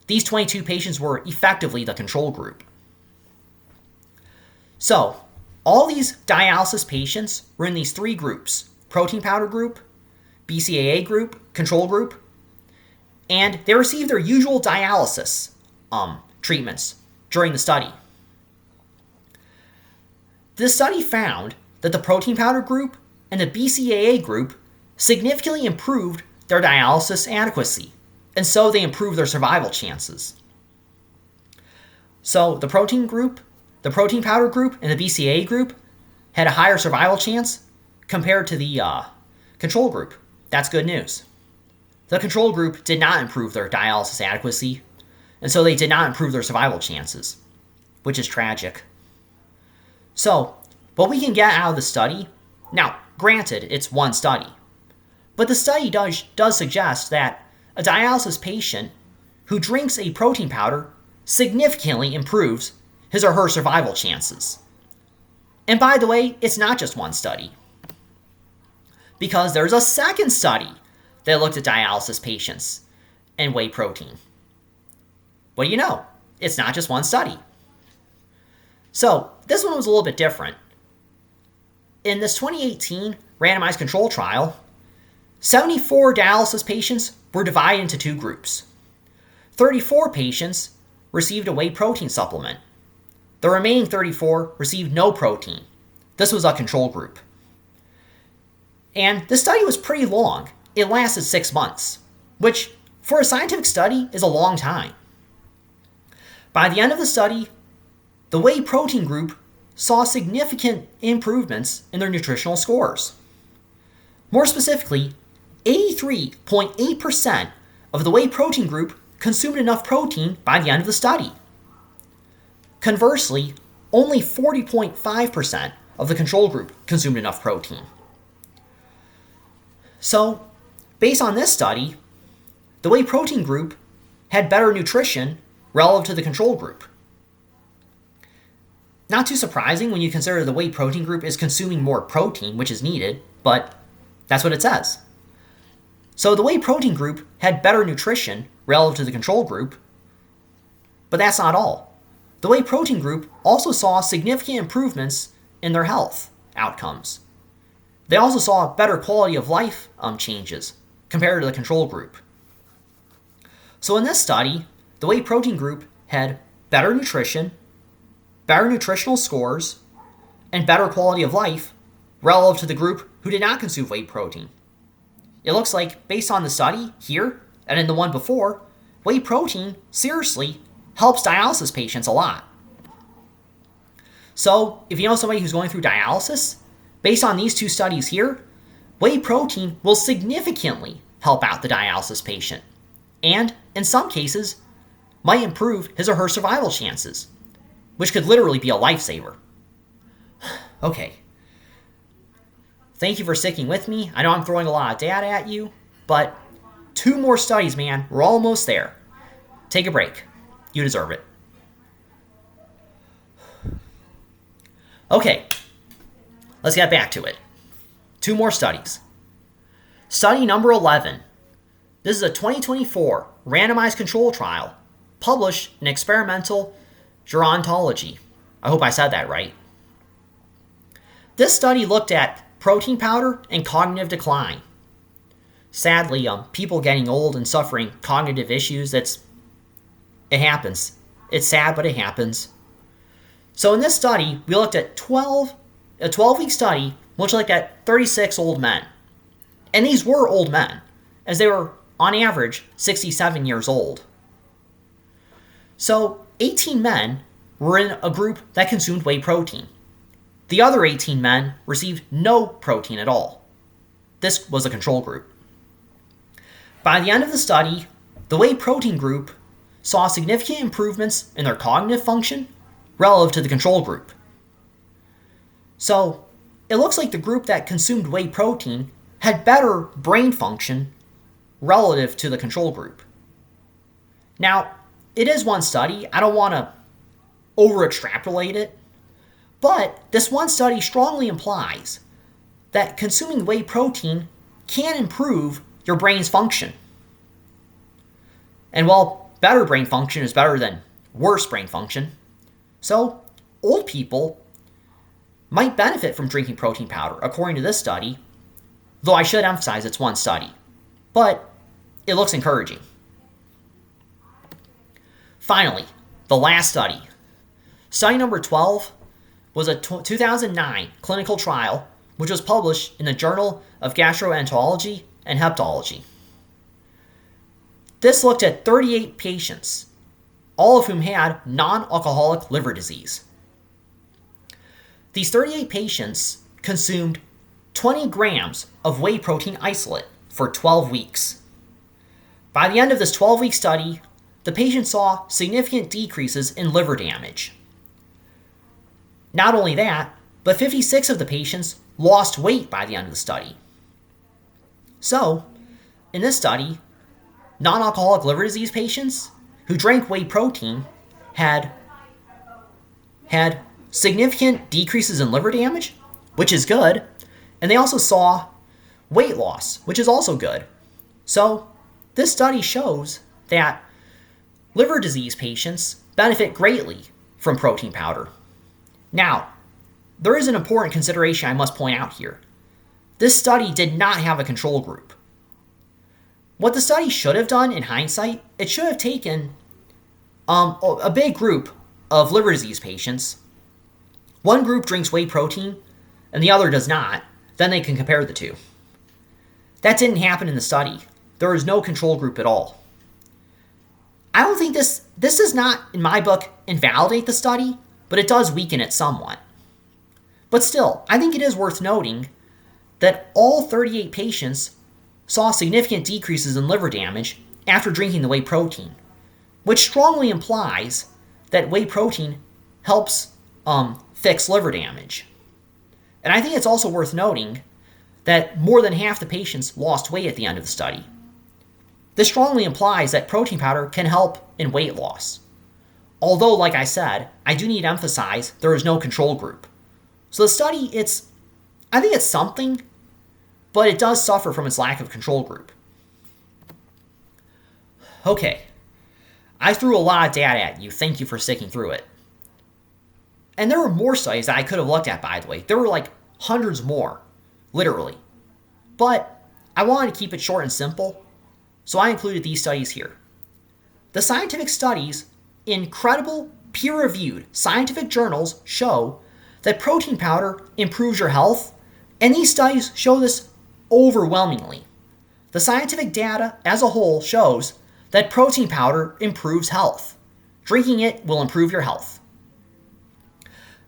These 22 patients were effectively the control group. So, all these dialysis patients were in these 3 groups: protein powder group, BCAA group, control group, and they received their usual dialysis treatments during the study. This study found that the protein powder group and the BCAA group significantly improved their dialysis adequacy, and so they improved their survival chances. So the protein powder group, and the BCAA group had a higher survival chance compared to the control group. That's good news. The control group did not improve their dialysis adequacy, and so they did not improve their survival chances, which is tragic. So, what we can get out of the study, now, granted, it's one study, but the study does suggest that a dialysis patient who drinks a protein powder significantly improves his or her survival chances. And by the way, it's not just one study, because there's a second study that looked at dialysis patients and whey protein. Well, you know, it's not just one study. So, this one was a little bit different. In this 2018 randomized control trial, 74 dialysis patients were divided into 2 groups. 34 patients received a whey protein supplement. The remaining 34 received no protein. This was a control group. And the study was pretty long. It lasted 6 months, which for a scientific study is a long time. By the end of the study, the whey protein group saw significant improvements in their nutritional scores. More specifically, 83.8% of the whey protein group consumed enough protein by the end of the study. Conversely, only 40.5% of the control group consumed enough protein. So, based on this study, the whey protein group had better nutrition relative to the control group. Not too surprising when you consider the whey protein group is consuming more protein, which is needed, but that's what it says. So the whey protein group had better nutrition relative to the control group, but that's not all. The whey protein group also saw significant improvements in their health outcomes. They also saw better quality of life changes compared to the control group. So in this study, the whey protein group had better nutrition, better nutritional scores, and better quality of life relative to the group who did not consume whey protein. It looks like, based on the study here and in the one before, whey protein seriously helps dialysis patients a lot. So, if you know somebody who's going through dialysis, based on these 2 studies here, whey protein will significantly help out the dialysis patient, and in some cases, might improve his or her survival chances, which could literally be a lifesaver. Okay. Thank you for sticking with me. I know I'm throwing a lot of data at you, but 2 more studies, man. We're almost there. Take a break. You deserve it. Okay. Let's get back to it. 2 more studies. Study number 11. This is a 2024 randomized control trial published in Experimental Gerontology. I hope I said that right. This study looked at protein powder and cognitive decline. Sadly, people getting old and suffering cognitive issues, it happens. It's sad, but it happens. So in this study, we looked at a 12-week study which looked at 36 old men. And these were old men, as they were, on average, 67 years old. So, 18 men were in a group that consumed whey protein. The other 18 men received no protein at all. This was a control group. By the end of the study, the whey protein group saw significant improvements in their cognitive function relative to the control group. So, it looks like the group that consumed whey protein had better brain function relative to the control group. Now, it is one study. I don't want to over-extrapolate it, but this one study strongly implies that consuming whey protein can improve your brain's function. And while better brain function is better than worse brain function, so old people might benefit from drinking protein powder, according to this study, though I should emphasize it's one study. But it looks encouraging. Finally, the last study. Study number 12 was a 2009 clinical trial, which was published in the Journal of Gastroenterology and Hepatology. This looked at 38 patients, all of whom had non-alcoholic liver disease. These 38 patients consumed 20 grams of whey protein isolate for 12 weeks. By the end of this 12-week study, the patients saw significant decreases in liver damage. Not only that, but 56 of the patients lost weight by the end of the study. So, in this study, non-alcoholic liver disease patients who drank whey protein had significant decreases in liver damage, which is good, and they also saw weight loss, which is also good. So, this study shows that liver disease patients benefit greatly from protein powder. Now, there is an important consideration I must point out here. This study did not have a control group. What the study should have done in hindsight, it should have taken a big group of liver disease patients. One group drinks whey protein and the other does not. Then they can compare the two. That didn't happen in the study. There was no control group at all. I don't think this does not, in my book, invalidate the study, but it does weaken it somewhat. But still, I think it is worth noting that all 38 patients saw significant decreases in liver damage after drinking the whey protein, which strongly implies that whey protein helps fix liver damage. And I think it's also worth noting that more than half the patients lost weight at the end of the study. This strongly implies that protein powder can help in weight loss. Although, like I said, I do need to emphasize there is no control group. So the study, I think it's something, but it does suffer from its lack of control group. Okay, I threw a lot of data at you. Thank you for sticking through it. And there were more studies that I could have looked at, by the way. There were like hundreds more, literally. But I wanted to keep it short and simple, so I included these studies here. The scientific studies in credible, peer-reviewed scientific journals show that protein powder improves your health, and these studies show this overwhelmingly. The scientific data as a whole shows that protein powder improves health. Drinking it will improve your health.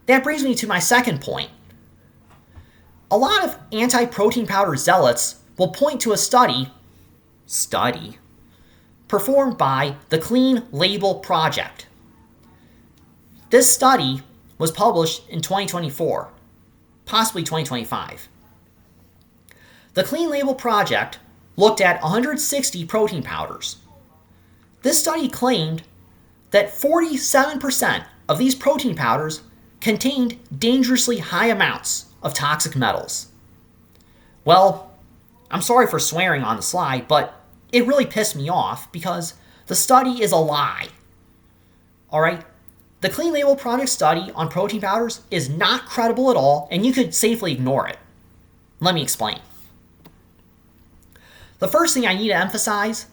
That brings me to my second point. A lot of anti-protein powder zealots will point to a study performed by the Clean Label Project. This study was published in 2024, possibly 2025. The Clean Label Project looked at 160 protein powders. This study claimed that 47% of these protein powders contained dangerously high amounts of toxic metals. Well, I'm sorry for swearing on the slide, but it really pissed me off because the study is a lie. Alright? The Clean Label Project study on protein powders is not credible at all, and you could safely ignore it. Let me explain. The first thing I need to emphasize,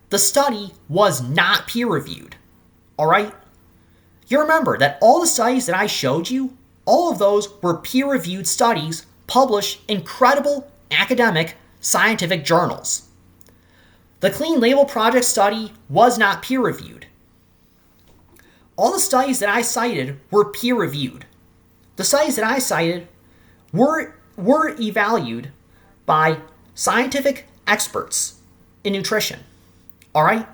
the study was not peer-reviewed. Alright? You remember that all the studies that I showed you, all of those were peer-reviewed studies published in credible academic scientific journals. The Clean Label Project study was not peer-reviewed. All the studies that I cited were peer-reviewed. The studies that I cited were evaluated by scientific experts in nutrition. All right?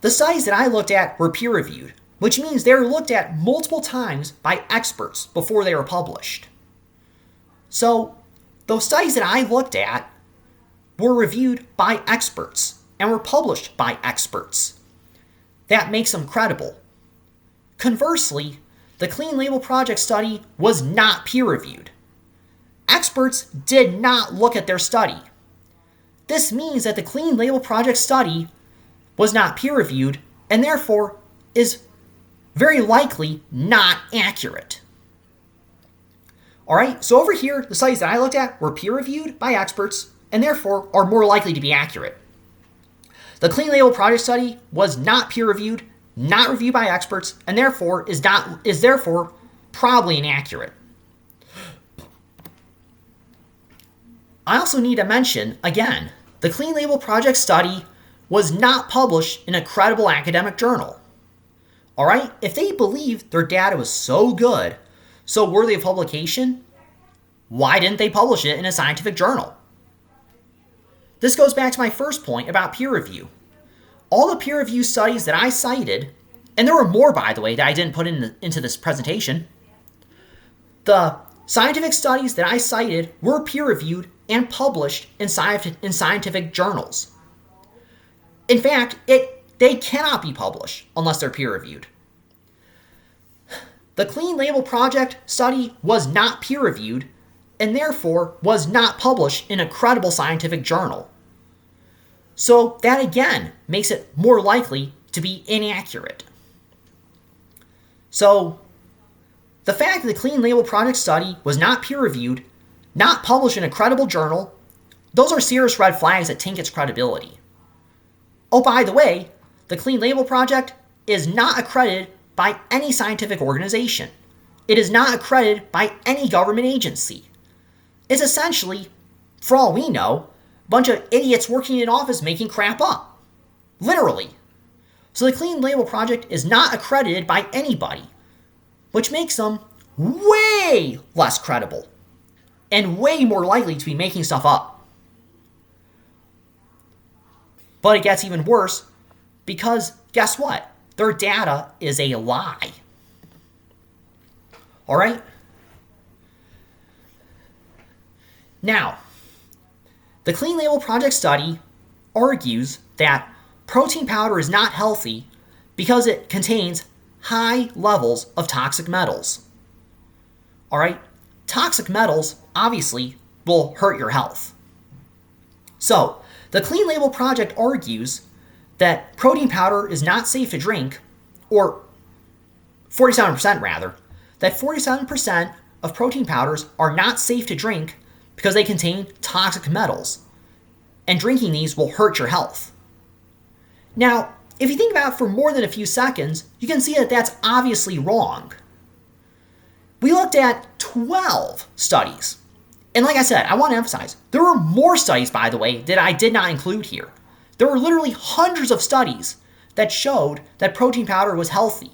The studies that I looked at were peer-reviewed, which means they were looked at multiple times by experts before they were published. So, those studies that I looked at were reviewed by experts and were published by experts. That makes them credible. Conversely, the Clean Label Project study was not peer-reviewed. Experts did not look at their study. This means that the Clean Label Project study was not peer-reviewed and therefore is very likely not accurate. Alright, so over here, the studies that I looked at were peer-reviewed by experts and therefore are more likely to be accurate. The Clean Label Project study was not peer-reviewed, not reviewed by experts, and therefore is therefore probably inaccurate. I also need to mention, again, the Clean Label Project study was not published in a credible academic journal. Alright, if they believed their data was so good, so worthy of publication, why didn't they publish it in a scientific journal? This goes back to my first point about peer review. All the peer review studies that I cited, and there were more, by the way, that I didn't put into this presentation, the scientific studies that I cited were peer-reviewed and published in scientific journals. In fact, they cannot be published unless they're peer-reviewed. The Clean Label Project study was not peer-reviewed and therefore was not published in a credible scientific journal. So that again makes it more likely to be inaccurate. So the fact that the Clean Label Project study was not peer-reviewed, not published in a credible journal, those are serious red flags that taint its credibility. Oh, by the way, the Clean Label Project is not accredited by any scientific organization. It is not accredited by any government agency. It's essentially, for all we know, a bunch of idiots working in office making crap up. Literally. So the Clean Label Project is not accredited by anybody, which makes them way less credible and way more likely to be making stuff up. But it gets even worse because guess what? Their data is a lie. Alright? Now, the Clean Label Project study argues that protein powder is not healthy because it contains high levels of toxic metals. Alright? Toxic metals, obviously, will hurt your health. So, the Clean Label Project argues that protein powder is not safe to drink, or 47% rather, that 47% of protein powders are not safe to drink because they contain toxic metals, and drinking these will hurt your health. Now, if you think about it for more than a few seconds, you can see that that's obviously wrong. We looked at 12 studies. And like I said, I want to emphasize, there were more studies, by the way, that I did not include here. There were literally hundreds of studies that showed that protein powder was healthy.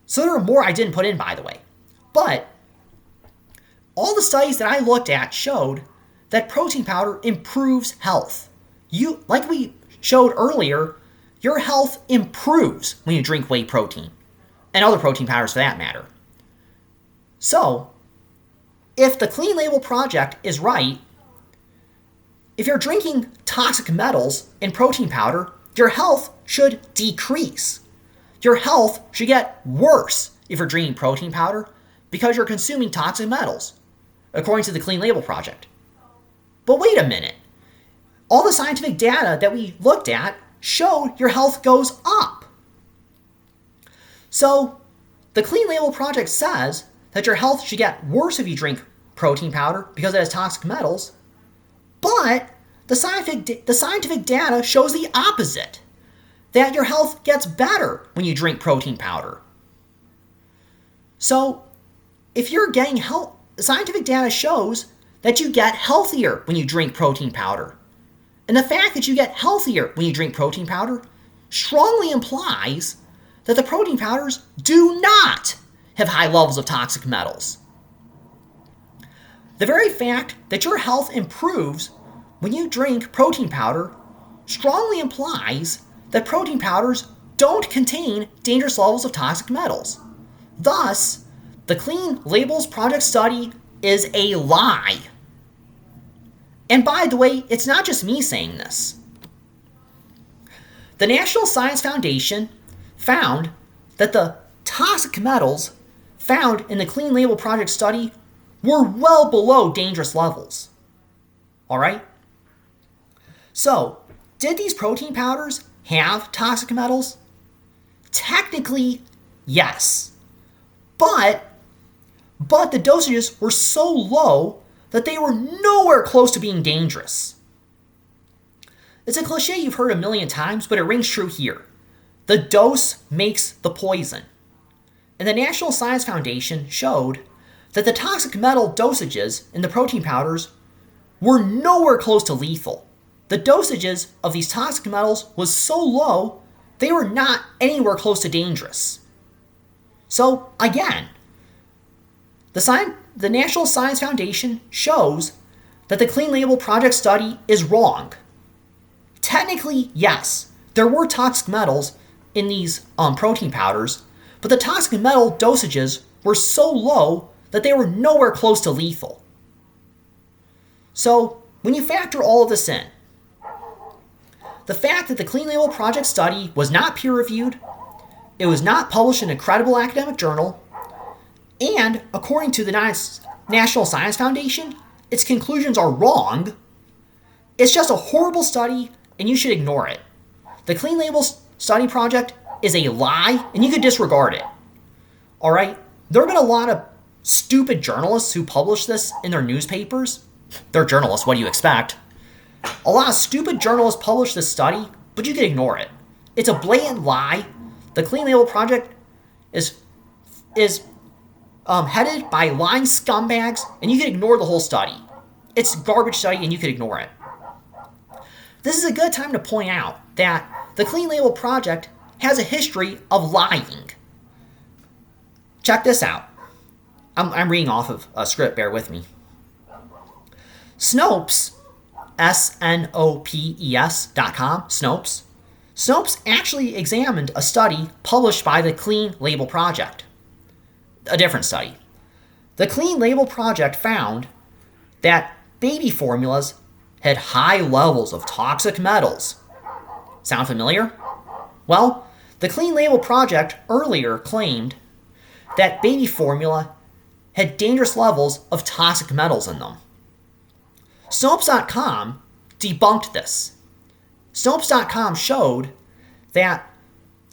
So there were more I didn't put in, by the way. But all the studies that I looked at showed that protein powder improves health. Like we showed earlier, your health improves when you drink whey protein, and other protein powders for that matter. So, if the Clean Label Project is right, if you're drinking toxic metals in protein powder, your health should decrease. Your health should get worse if you're drinking protein powder because you're consuming toxic metals, according to the Clean Label Project. But wait a minute. All the scientific data that we looked at showed your health goes up. So, the Clean Label Project says that your health should get worse if you drink protein powder because it has toxic metals, but the scientific data shows the opposite, that your health gets better when you drink protein powder. So, if you're getting scientific data shows that you get healthier when you drink protein powder. And the fact that you get healthier when you drink protein powder strongly implies that the protein powders do not have high levels of toxic metals. The very fact that your health improves when you drink protein powder strongly implies that protein powders don't contain dangerous levels of toxic metals. Thus, the Clean Labels Project study is a lie. And by the way, it's not just me saying this. The National Science Foundation found that the toxic metals found in the Clean Label Project study were well below dangerous levels. All right? So, did these protein powders have toxic metals? Technically, yes. But the dosages were so low that they were nowhere close to being dangerous. It's a cliche you've heard a million times, but it rings true here. The dose makes the poison. And the National Science Foundation showed that the toxic metal dosages in the protein powders were nowhere close to lethal. The dosages of these toxic metals was so low, they were not anywhere close to dangerous. So again, the National Science Foundation shows that the Clean Label Project study is wrong. Technically, yes, there were toxic metals in these protein powders, but the toxic metal dosages were so low that they were nowhere close to lethal. So, when you factor all of this in, the fact that the Clean Label Project study was not peer-reviewed, it was not published in a credible academic journal, and according to the National Science Foundation, its conclusions are wrong, it's just a horrible study and you should ignore it. The Clean Labels Study Project is a lie and you could disregard it. Alright? There have been a lot of stupid journalists who publish this in their newspapers. They're journalists, what do you expect? A lot of stupid journalists publish this study, but you can ignore it. It's a blatant lie. The Clean Label Project is headed by lying scumbags, and you can ignore the whole study. It's a garbage study, and you can ignore it. This is a good time to point out that the Clean Label Project has a history of lying. Check this out. I'm reading off of a script, bear with me. Snopes, SNOPES.com, Snopes actually examined a study published by the Clean Label Project. A different study. The Clean Label Project found that baby formulas had high levels of toxic metals. Sound familiar? Well, the Clean Label Project earlier claimed that baby formula had dangerous levels of toxic metals in them. Snopes.com debunked this. Snopes.com showed that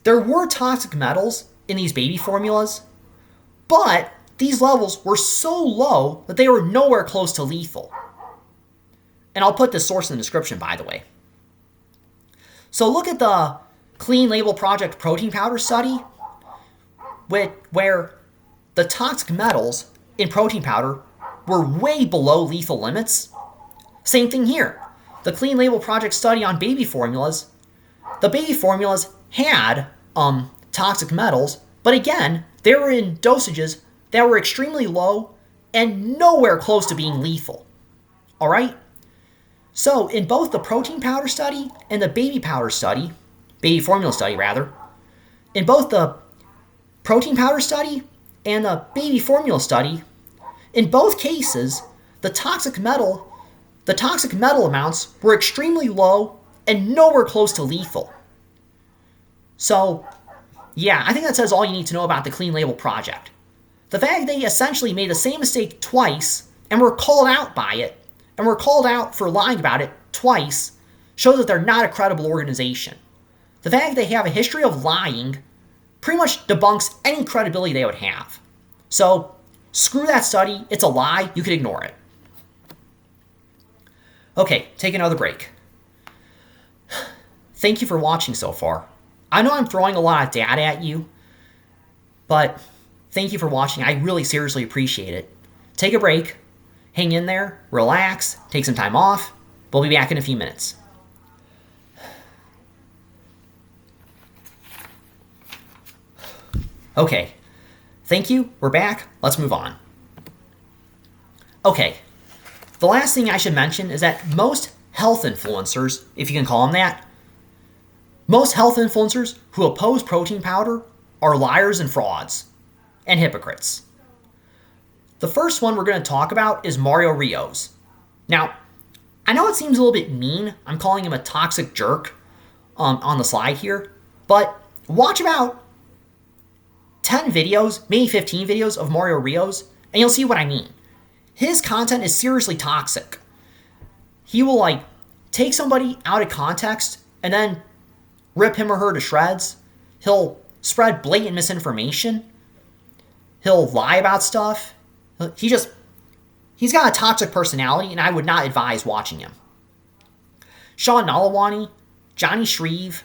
there were toxic metals in these baby formulas, but these levels were so low that they were nowhere close to lethal. And I'll put this source in the description, by the way. So look at the Clean Label Project protein powder study, where the toxic metals in protein powder were way below lethal limits. Same thing here. The Clean Label Project study on baby formulas, the baby formulas had toxic metals, but again, they were in dosages that were extremely low and nowhere close to being lethal. All right? So in both the protein powder study and the baby formula study rather, in both the protein powder study and the baby formula study, in both cases, the toxic metal amounts were extremely low and nowhere close to lethal. So, yeah, I think that says all you need to know about the Clean Label Project. The fact they essentially made the same mistake twice and were called out by it, and were called out for lying about it twice, shows that they're not a credible organization. The fact they have a history of lying pretty much debunks any credibility they would have. So, screw that study, it's a lie, you can ignore it. Okay, take another break. Thank you for watching so far. I know I'm throwing a lot of data at you, but thank you for watching. I really seriously appreciate it. take a break, hang in there, relax, take some time off. We'll be back in a few minutes. Okay, thank you, we're back, let's move on. Okay, the last thing I should mention is that most health influencers, if you can call them that, most health influencers who oppose protein powder are liars and frauds and hypocrites. The first one we're going to talk about is Mario Rios. Now, I know it seems a little bit mean, I'm calling him a toxic jerk on the slide here, but watch about 10 videos, maybe 15 videos of Mario Rios, and you'll see what I mean. His content is seriously toxic. He will take somebody out of context and then rip him or her to shreds. He'll spread blatant misinformation. He'll lie about stuff. He's got a toxic personality, and I would not advise watching him. Sean Nalawani, Johnny Shreve,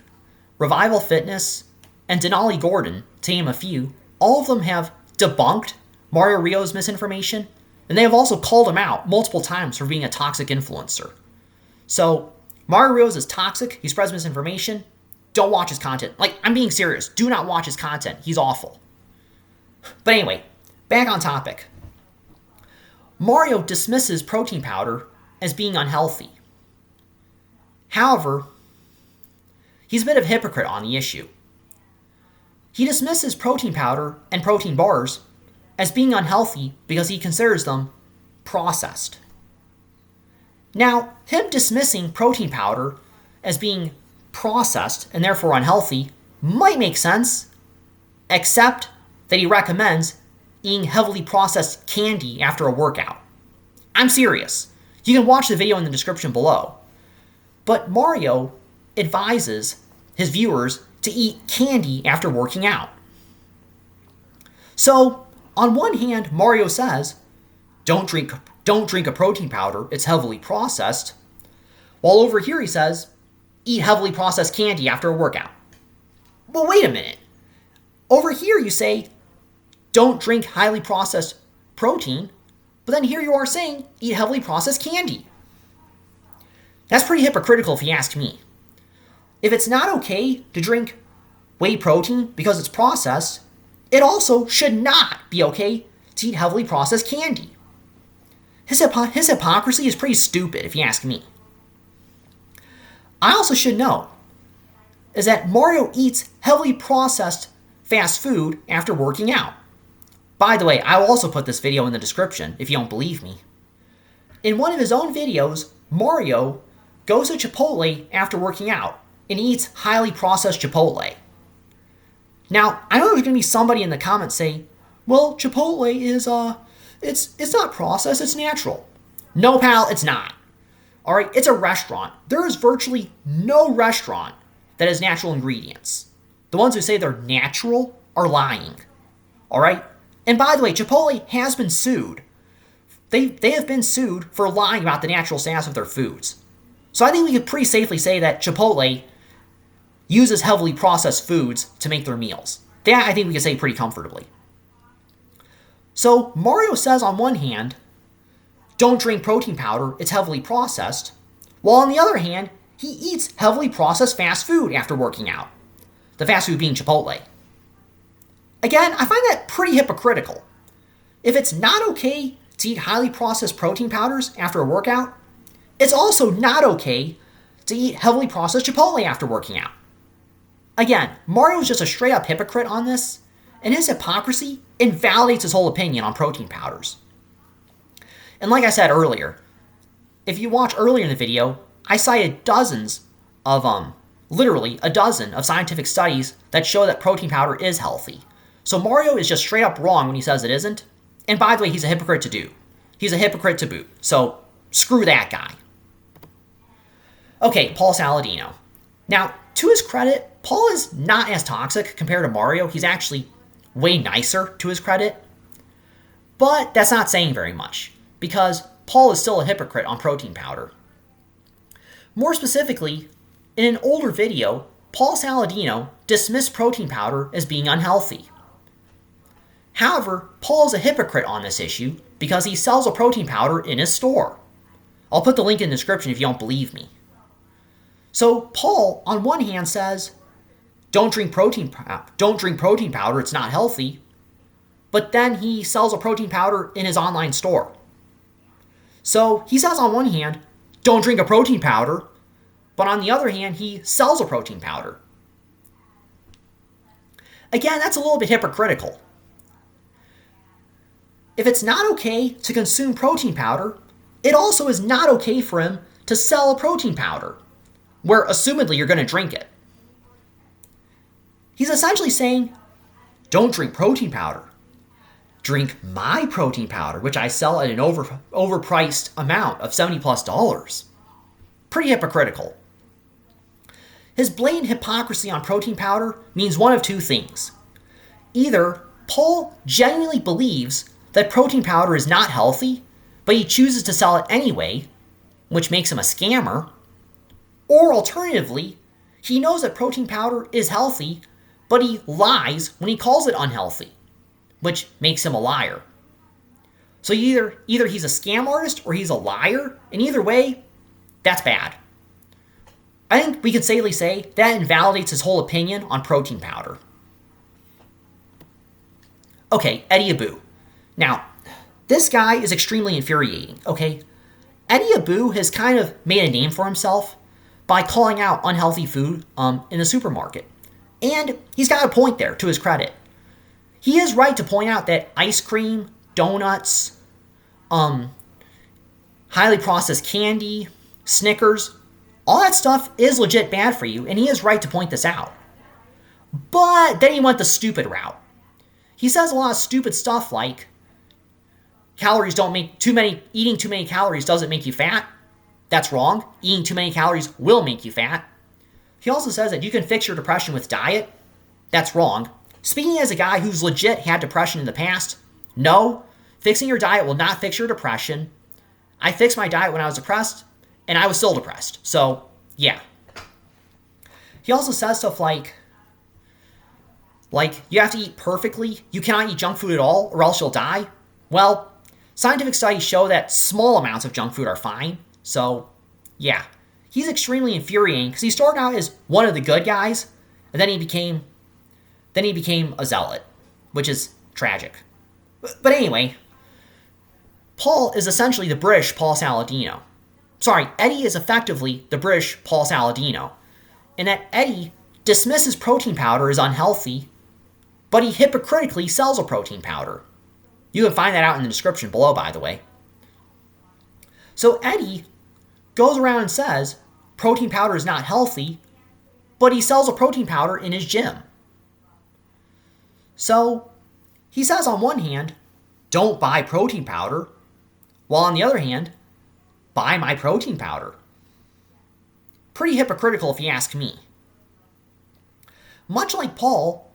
Revival Fitness, and Denali Gordon, to name a few, all of them have debunked Mario Rios' misinformation, and they have also called him out multiple times for being a toxic influencer. So, Mario Rios is toxic, he spreads misinformation, don't watch his content. I'm being serious, do not watch his content, he's awful. But anyway, back on topic. Mario dismisses protein powder as being unhealthy. However, he's a bit of a hypocrite on the issue. He dismisses protein powder and protein bars as being unhealthy because he considers them processed. Now, him dismissing protein powder as being processed and therefore unhealthy might make sense, except that he recommends eating heavily processed candy after a workout. I'm serious. You can watch the video in the description below. But Mario advises his viewers to eat candy after working out. So, on one hand, Mario says, don't drink a protein powder, it's heavily processed. While over here he says, eat heavily processed candy after a workout. Well, wait a minute. Over here you say, don't drink highly processed protein, but then here you are saying, eat heavily processed candy. That's pretty hypocritical if you ask me. If it's not okay to drink whey protein because it's processed, it also should not be okay to eat heavily processed candy. His hypocrisy is pretty stupid if you ask me. I also should know is that Mario eats heavily processed fast food after working out. By the way, I will also put this video in the description if you don't believe me. In one of his own videos, Mario goes to Chipotle after working out and eats highly processed Chipotle. Now, I know there's going to be somebody in the comments say, well, Chipotle is, it's not processed, it's natural. No, pal, it's not. Alright, it's a restaurant. There is virtually no restaurant that has natural ingredients. The ones who say they're natural are lying. Alright? And by the way, Chipotle has been sued. They have been sued for lying about the natural status of their foods. So I think we could pretty safely say that Chipotle uses heavily processed foods to make their meals. That I think we can say pretty comfortably. So Mario says on one hand, don't drink protein powder, it's heavily processed, while on the other hand, he eats heavily processed fast food after working out. The fast food being Chipotle. Again, I find that pretty hypocritical. If it's not okay to eat highly processed protein powders after a workout, it's also not okay to eat heavily processed Chipotle after working out. Again, Mario is just a straight up hypocrite on this, and his hypocrisy invalidates his whole opinion on protein powders. And like I said earlier, if you watch earlier in the video, I cited literally a dozen of scientific studies that show that protein powder is healthy. So Mario is just straight up wrong when he says it isn't. And by the way, he's a hypocrite to do. He's a hypocrite to boot. So screw that guy. Okay, Paul Saladino. Now, to his credit, Paul is not as toxic compared to Mario. He's actually way nicer to his credit. But that's not saying very much, because Paul is still a hypocrite on protein powder. More specifically, in an older video, Paul Saladino dismissed protein powder as being unhealthy. However, Paul is a hypocrite on this issue because he sells a protein powder in his store. I'll put the link in the description if you don't believe me. So Paul, on one hand, says, don't drink protein powder, it's not healthy. But then he sells a protein powder in his online store. So he says on one hand, don't drink a protein powder, but on the other hand, he sells a protein powder. Again, that's a little bit hypocritical. If it's not okay to consume protein powder, it also is not okay for him to sell a protein powder, where assumedly you're going to drink it. He's essentially saying, don't drink protein powder. Drink my protein powder, which I sell at an overpriced amount of $70+. Pretty hypocritical. His blatant hypocrisy on protein powder means one of two things. Either Paul genuinely believes that protein powder is not healthy, but he chooses to sell it anyway, which makes him a scammer, or alternatively, he knows that protein powder is healthy, but he lies when he calls it unhealthy, which makes him a liar. So either he's a scam artist or he's a liar, and either way, that's bad. I think we can safely say that invalidates his whole opinion on protein powder. Okay, Eddie Abu. Now, this guy is extremely infuriating, okay? Eddie Abu has kind of made a name for himself by calling out unhealthy food in the supermarket. And he's got a point there, to his credit. He is right to point out that ice cream, donuts, highly processed candy, Snickers, all that stuff is legit bad for you, and he is right to point this out. But then he went the stupid route. He says a lot of stupid stuff like, eating too many calories doesn't make you fat. That's wrong. Eating too many calories will make you fat. He also says that you can fix your depression with diet. That's wrong. Speaking as a guy who's legit had depression in the past, no, fixing your diet will not fix your depression. I fixed my diet when I was depressed, and I was still depressed. So, yeah. He also says stuff like you have to eat perfectly, you cannot eat junk food at all, or else you'll die. Well, scientific studies show that small amounts of junk food are fine. So, yeah. He's extremely infuriating because he started out as one of the good guys, and then he became a zealot, which is tragic. But anyway, Paul is essentially the British Paul Saladino. Sorry, Eddie is effectively the British Paul Saladino, in that Eddie dismisses protein powder as unhealthy, but he hypocritically sells a protein powder. You can find that out in the description below, by the way. So Eddie goes around and says protein powder is not healthy, but he sells a protein powder in his gym. So he says on one hand, don't buy protein powder, while on the other hand, buy my protein powder. Pretty hypocritical if you ask me. Much like Paul,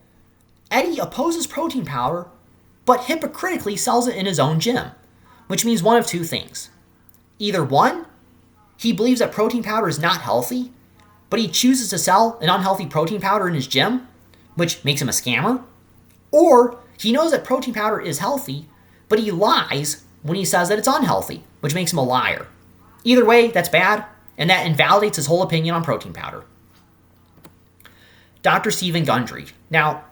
Eddie opposes protein powder, but hypocritically sells it in his own gym, which means one of two things. Either one, he believes that protein powder is not healthy, but he chooses to sell an unhealthy protein powder in his gym, which makes him a scammer. Or he knows that protein powder is healthy, but he lies when he says that it's unhealthy, which makes him a liar. Either way, that's bad, and that invalidates his whole opinion on protein powder. Dr. Stephen Gundry. Now,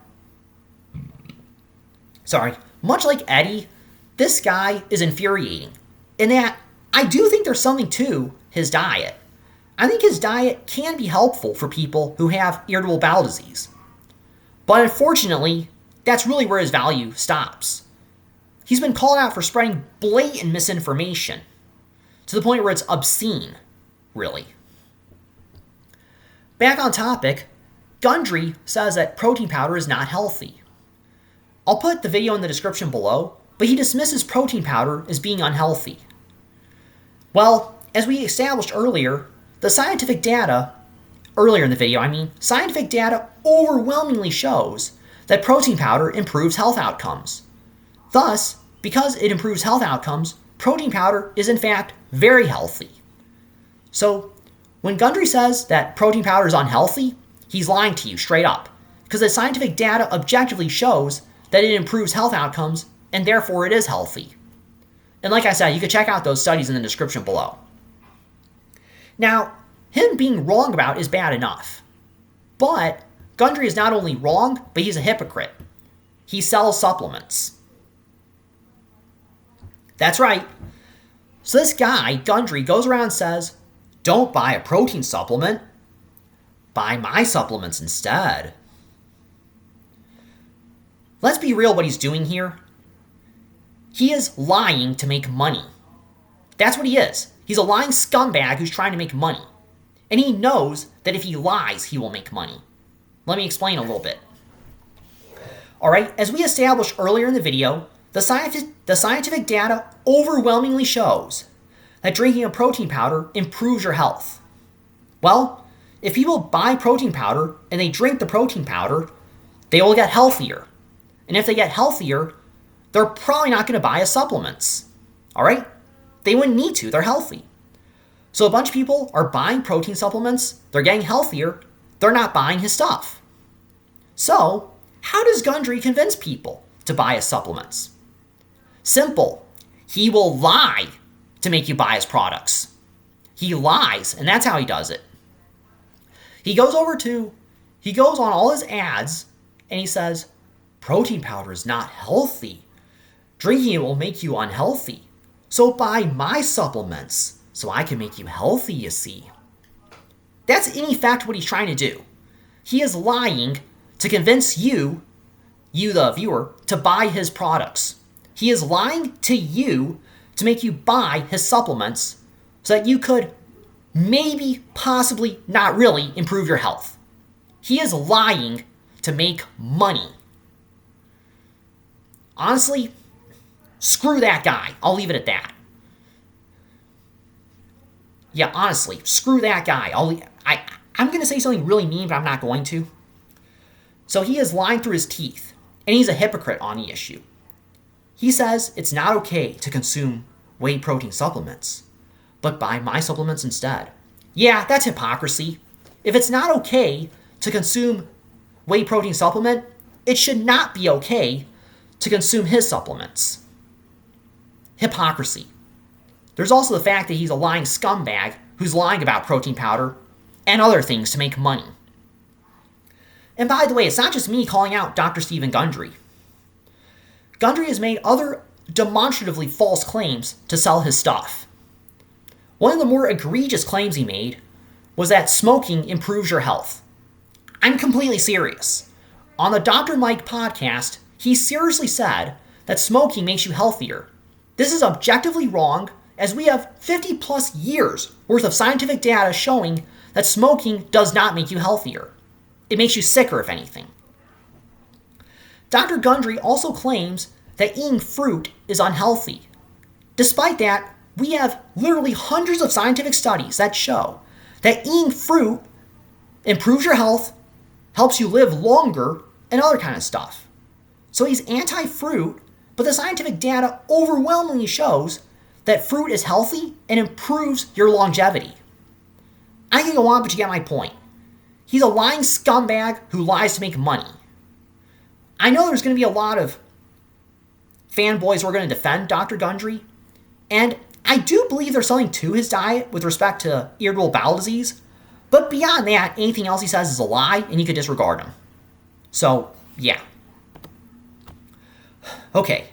much like Eddie, this guy is infuriating in that I do think there's something to his diet. I think his diet can be helpful for people who have irritable bowel disease. But unfortunately, that's really where his value stops. He's been called out for spreading blatant misinformation to the point where it's obscene, really. Back on topic, Gundry says that protein powder is not healthy. I'll put the video in the description below, but he dismisses protein powder as being unhealthy. Well, as we established earlier, scientific data overwhelmingly shows that protein powder improves health outcomes. Thus, because it improves health outcomes, protein powder is in fact very healthy. So, when Gundry says that protein powder is unhealthy, he's lying to you straight up, because the scientific data objectively shows that it improves health outcomes, and therefore it is healthy. And like I said, you can check out those studies in the description below. Now, him being wrong about is bad enough. But Gundry is not only wrong, but he's a hypocrite. He sells supplements. That's right. So this guy, Gundry, goes around and says, don't buy a protein supplement. Buy my supplements instead. Let's be real what he's doing here. He is lying to make money. That's what he is. He's a lying scumbag who's trying to make money. And he knows that if he lies, he will make money. Let me explain a little bit. Alright, as we established earlier in the video, the scientific data overwhelmingly shows that drinking a protein powder improves your health. Well, if people buy protein powder and they drink the protein powder, they will get healthier. And if they get healthier, they're probably not going to buy his supplements. Alright? They wouldn't need to, they're healthy. So a bunch of people are buying protein supplements, they're getting healthier, they're not buying his stuff. So, how does Gundry convince people to buy his supplements? Simple. He will lie to make you buy his products. He lies, and that's how he does it. He goes on all his ads, and he says, protein powder is not healthy. Drinking it will make you unhealthy. So buy my supplements so I can make you healthy, you see. That's in effect what he's trying to do. He is lying to convince you the viewer, to buy his products. He is lying to you to make you buy his supplements so that you could maybe, possibly, not really improve your health. He is lying to make money. Honestly, screw that guy. I'll leave it at that. Yeah, honestly, screw that guy. I'm going to say something really mean, but I'm not going to. So he is lying through his teeth, and he's a hypocrite on the issue. He says it's not okay to consume whey protein supplements, but buy my supplements instead. Yeah, that's hypocrisy. If it's not okay to consume whey protein supplement, it should not be okay to consume his supplements. Hypocrisy. There's also the fact that he's a lying scumbag who's lying about protein powder and other things to make money. And by the way, it's not just me calling out Dr. Stephen Gundry. Gundry has made other demonstratively false claims to sell his stuff. One of the more egregious claims he made was that smoking improves your health. I'm completely serious. On the Dr. Mike podcast, he seriously said that smoking makes you healthier. This is objectively wrong, as we have 50 plus years worth of scientific data showing that smoking does not make you healthier. It makes you sicker, if anything. Dr. Gundry also claims that eating fruit is unhealthy. Despite that, we have literally hundreds of scientific studies that show that eating fruit improves your health, helps you live longer, and other kind of stuff. So he's anti-fruit, but the scientific data overwhelmingly shows that fruit is healthy and improves your longevity. I can go on, but you get my point. He's a lying scumbag who lies to make money. I know there's going to be a lot of fanboys who are going to defend Dr. Gundry, and I do believe there's something to his diet with respect to irritable bowel disease, but beyond that, anything else he says is a lie, and you could disregard him. So, yeah. Okay.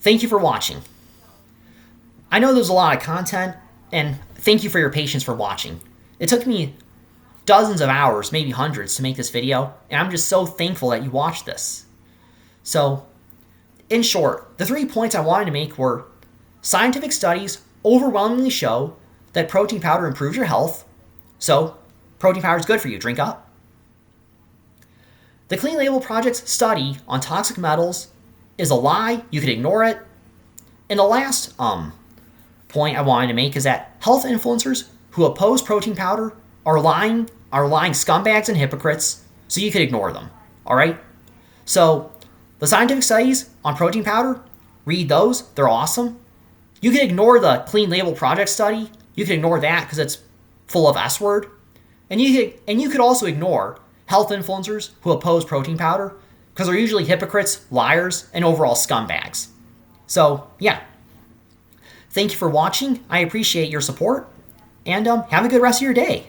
Thank you for watching. I know there's a lot of content, and thank you for your patience for watching. It took me dozens of hours, maybe hundreds, to make this video, and I'm just so thankful that you watched this. So, in short, the 3 points I wanted to make were: scientific studies overwhelmingly show that protein powder improves your health, so protein powder is good for you, drink up. The Clean Label Project's study on toxic metals is a lie, you could ignore it. And the last point I wanted to make is that health influencers who oppose protein powder are lying scumbags and hypocrites, so you could ignore them. Alright? So, the scientific studies on protein powder, read those, they're awesome. You can ignore the Clean Label Project study, you can ignore that because it's full of S-word. And you could also ignore health influencers who oppose protein powder because they're usually hypocrites, liars, and overall scumbags. So, yeah. Thank you for watching. I appreciate your support. And have a good rest of your day.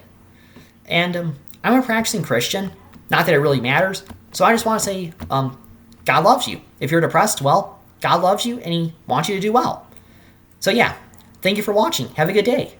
And I'm a practicing Christian. Not that it really matters. So I just want to say, God loves you. If you're depressed, well, God loves you and He wants you to do well. So yeah, thank you for watching. Have a good day.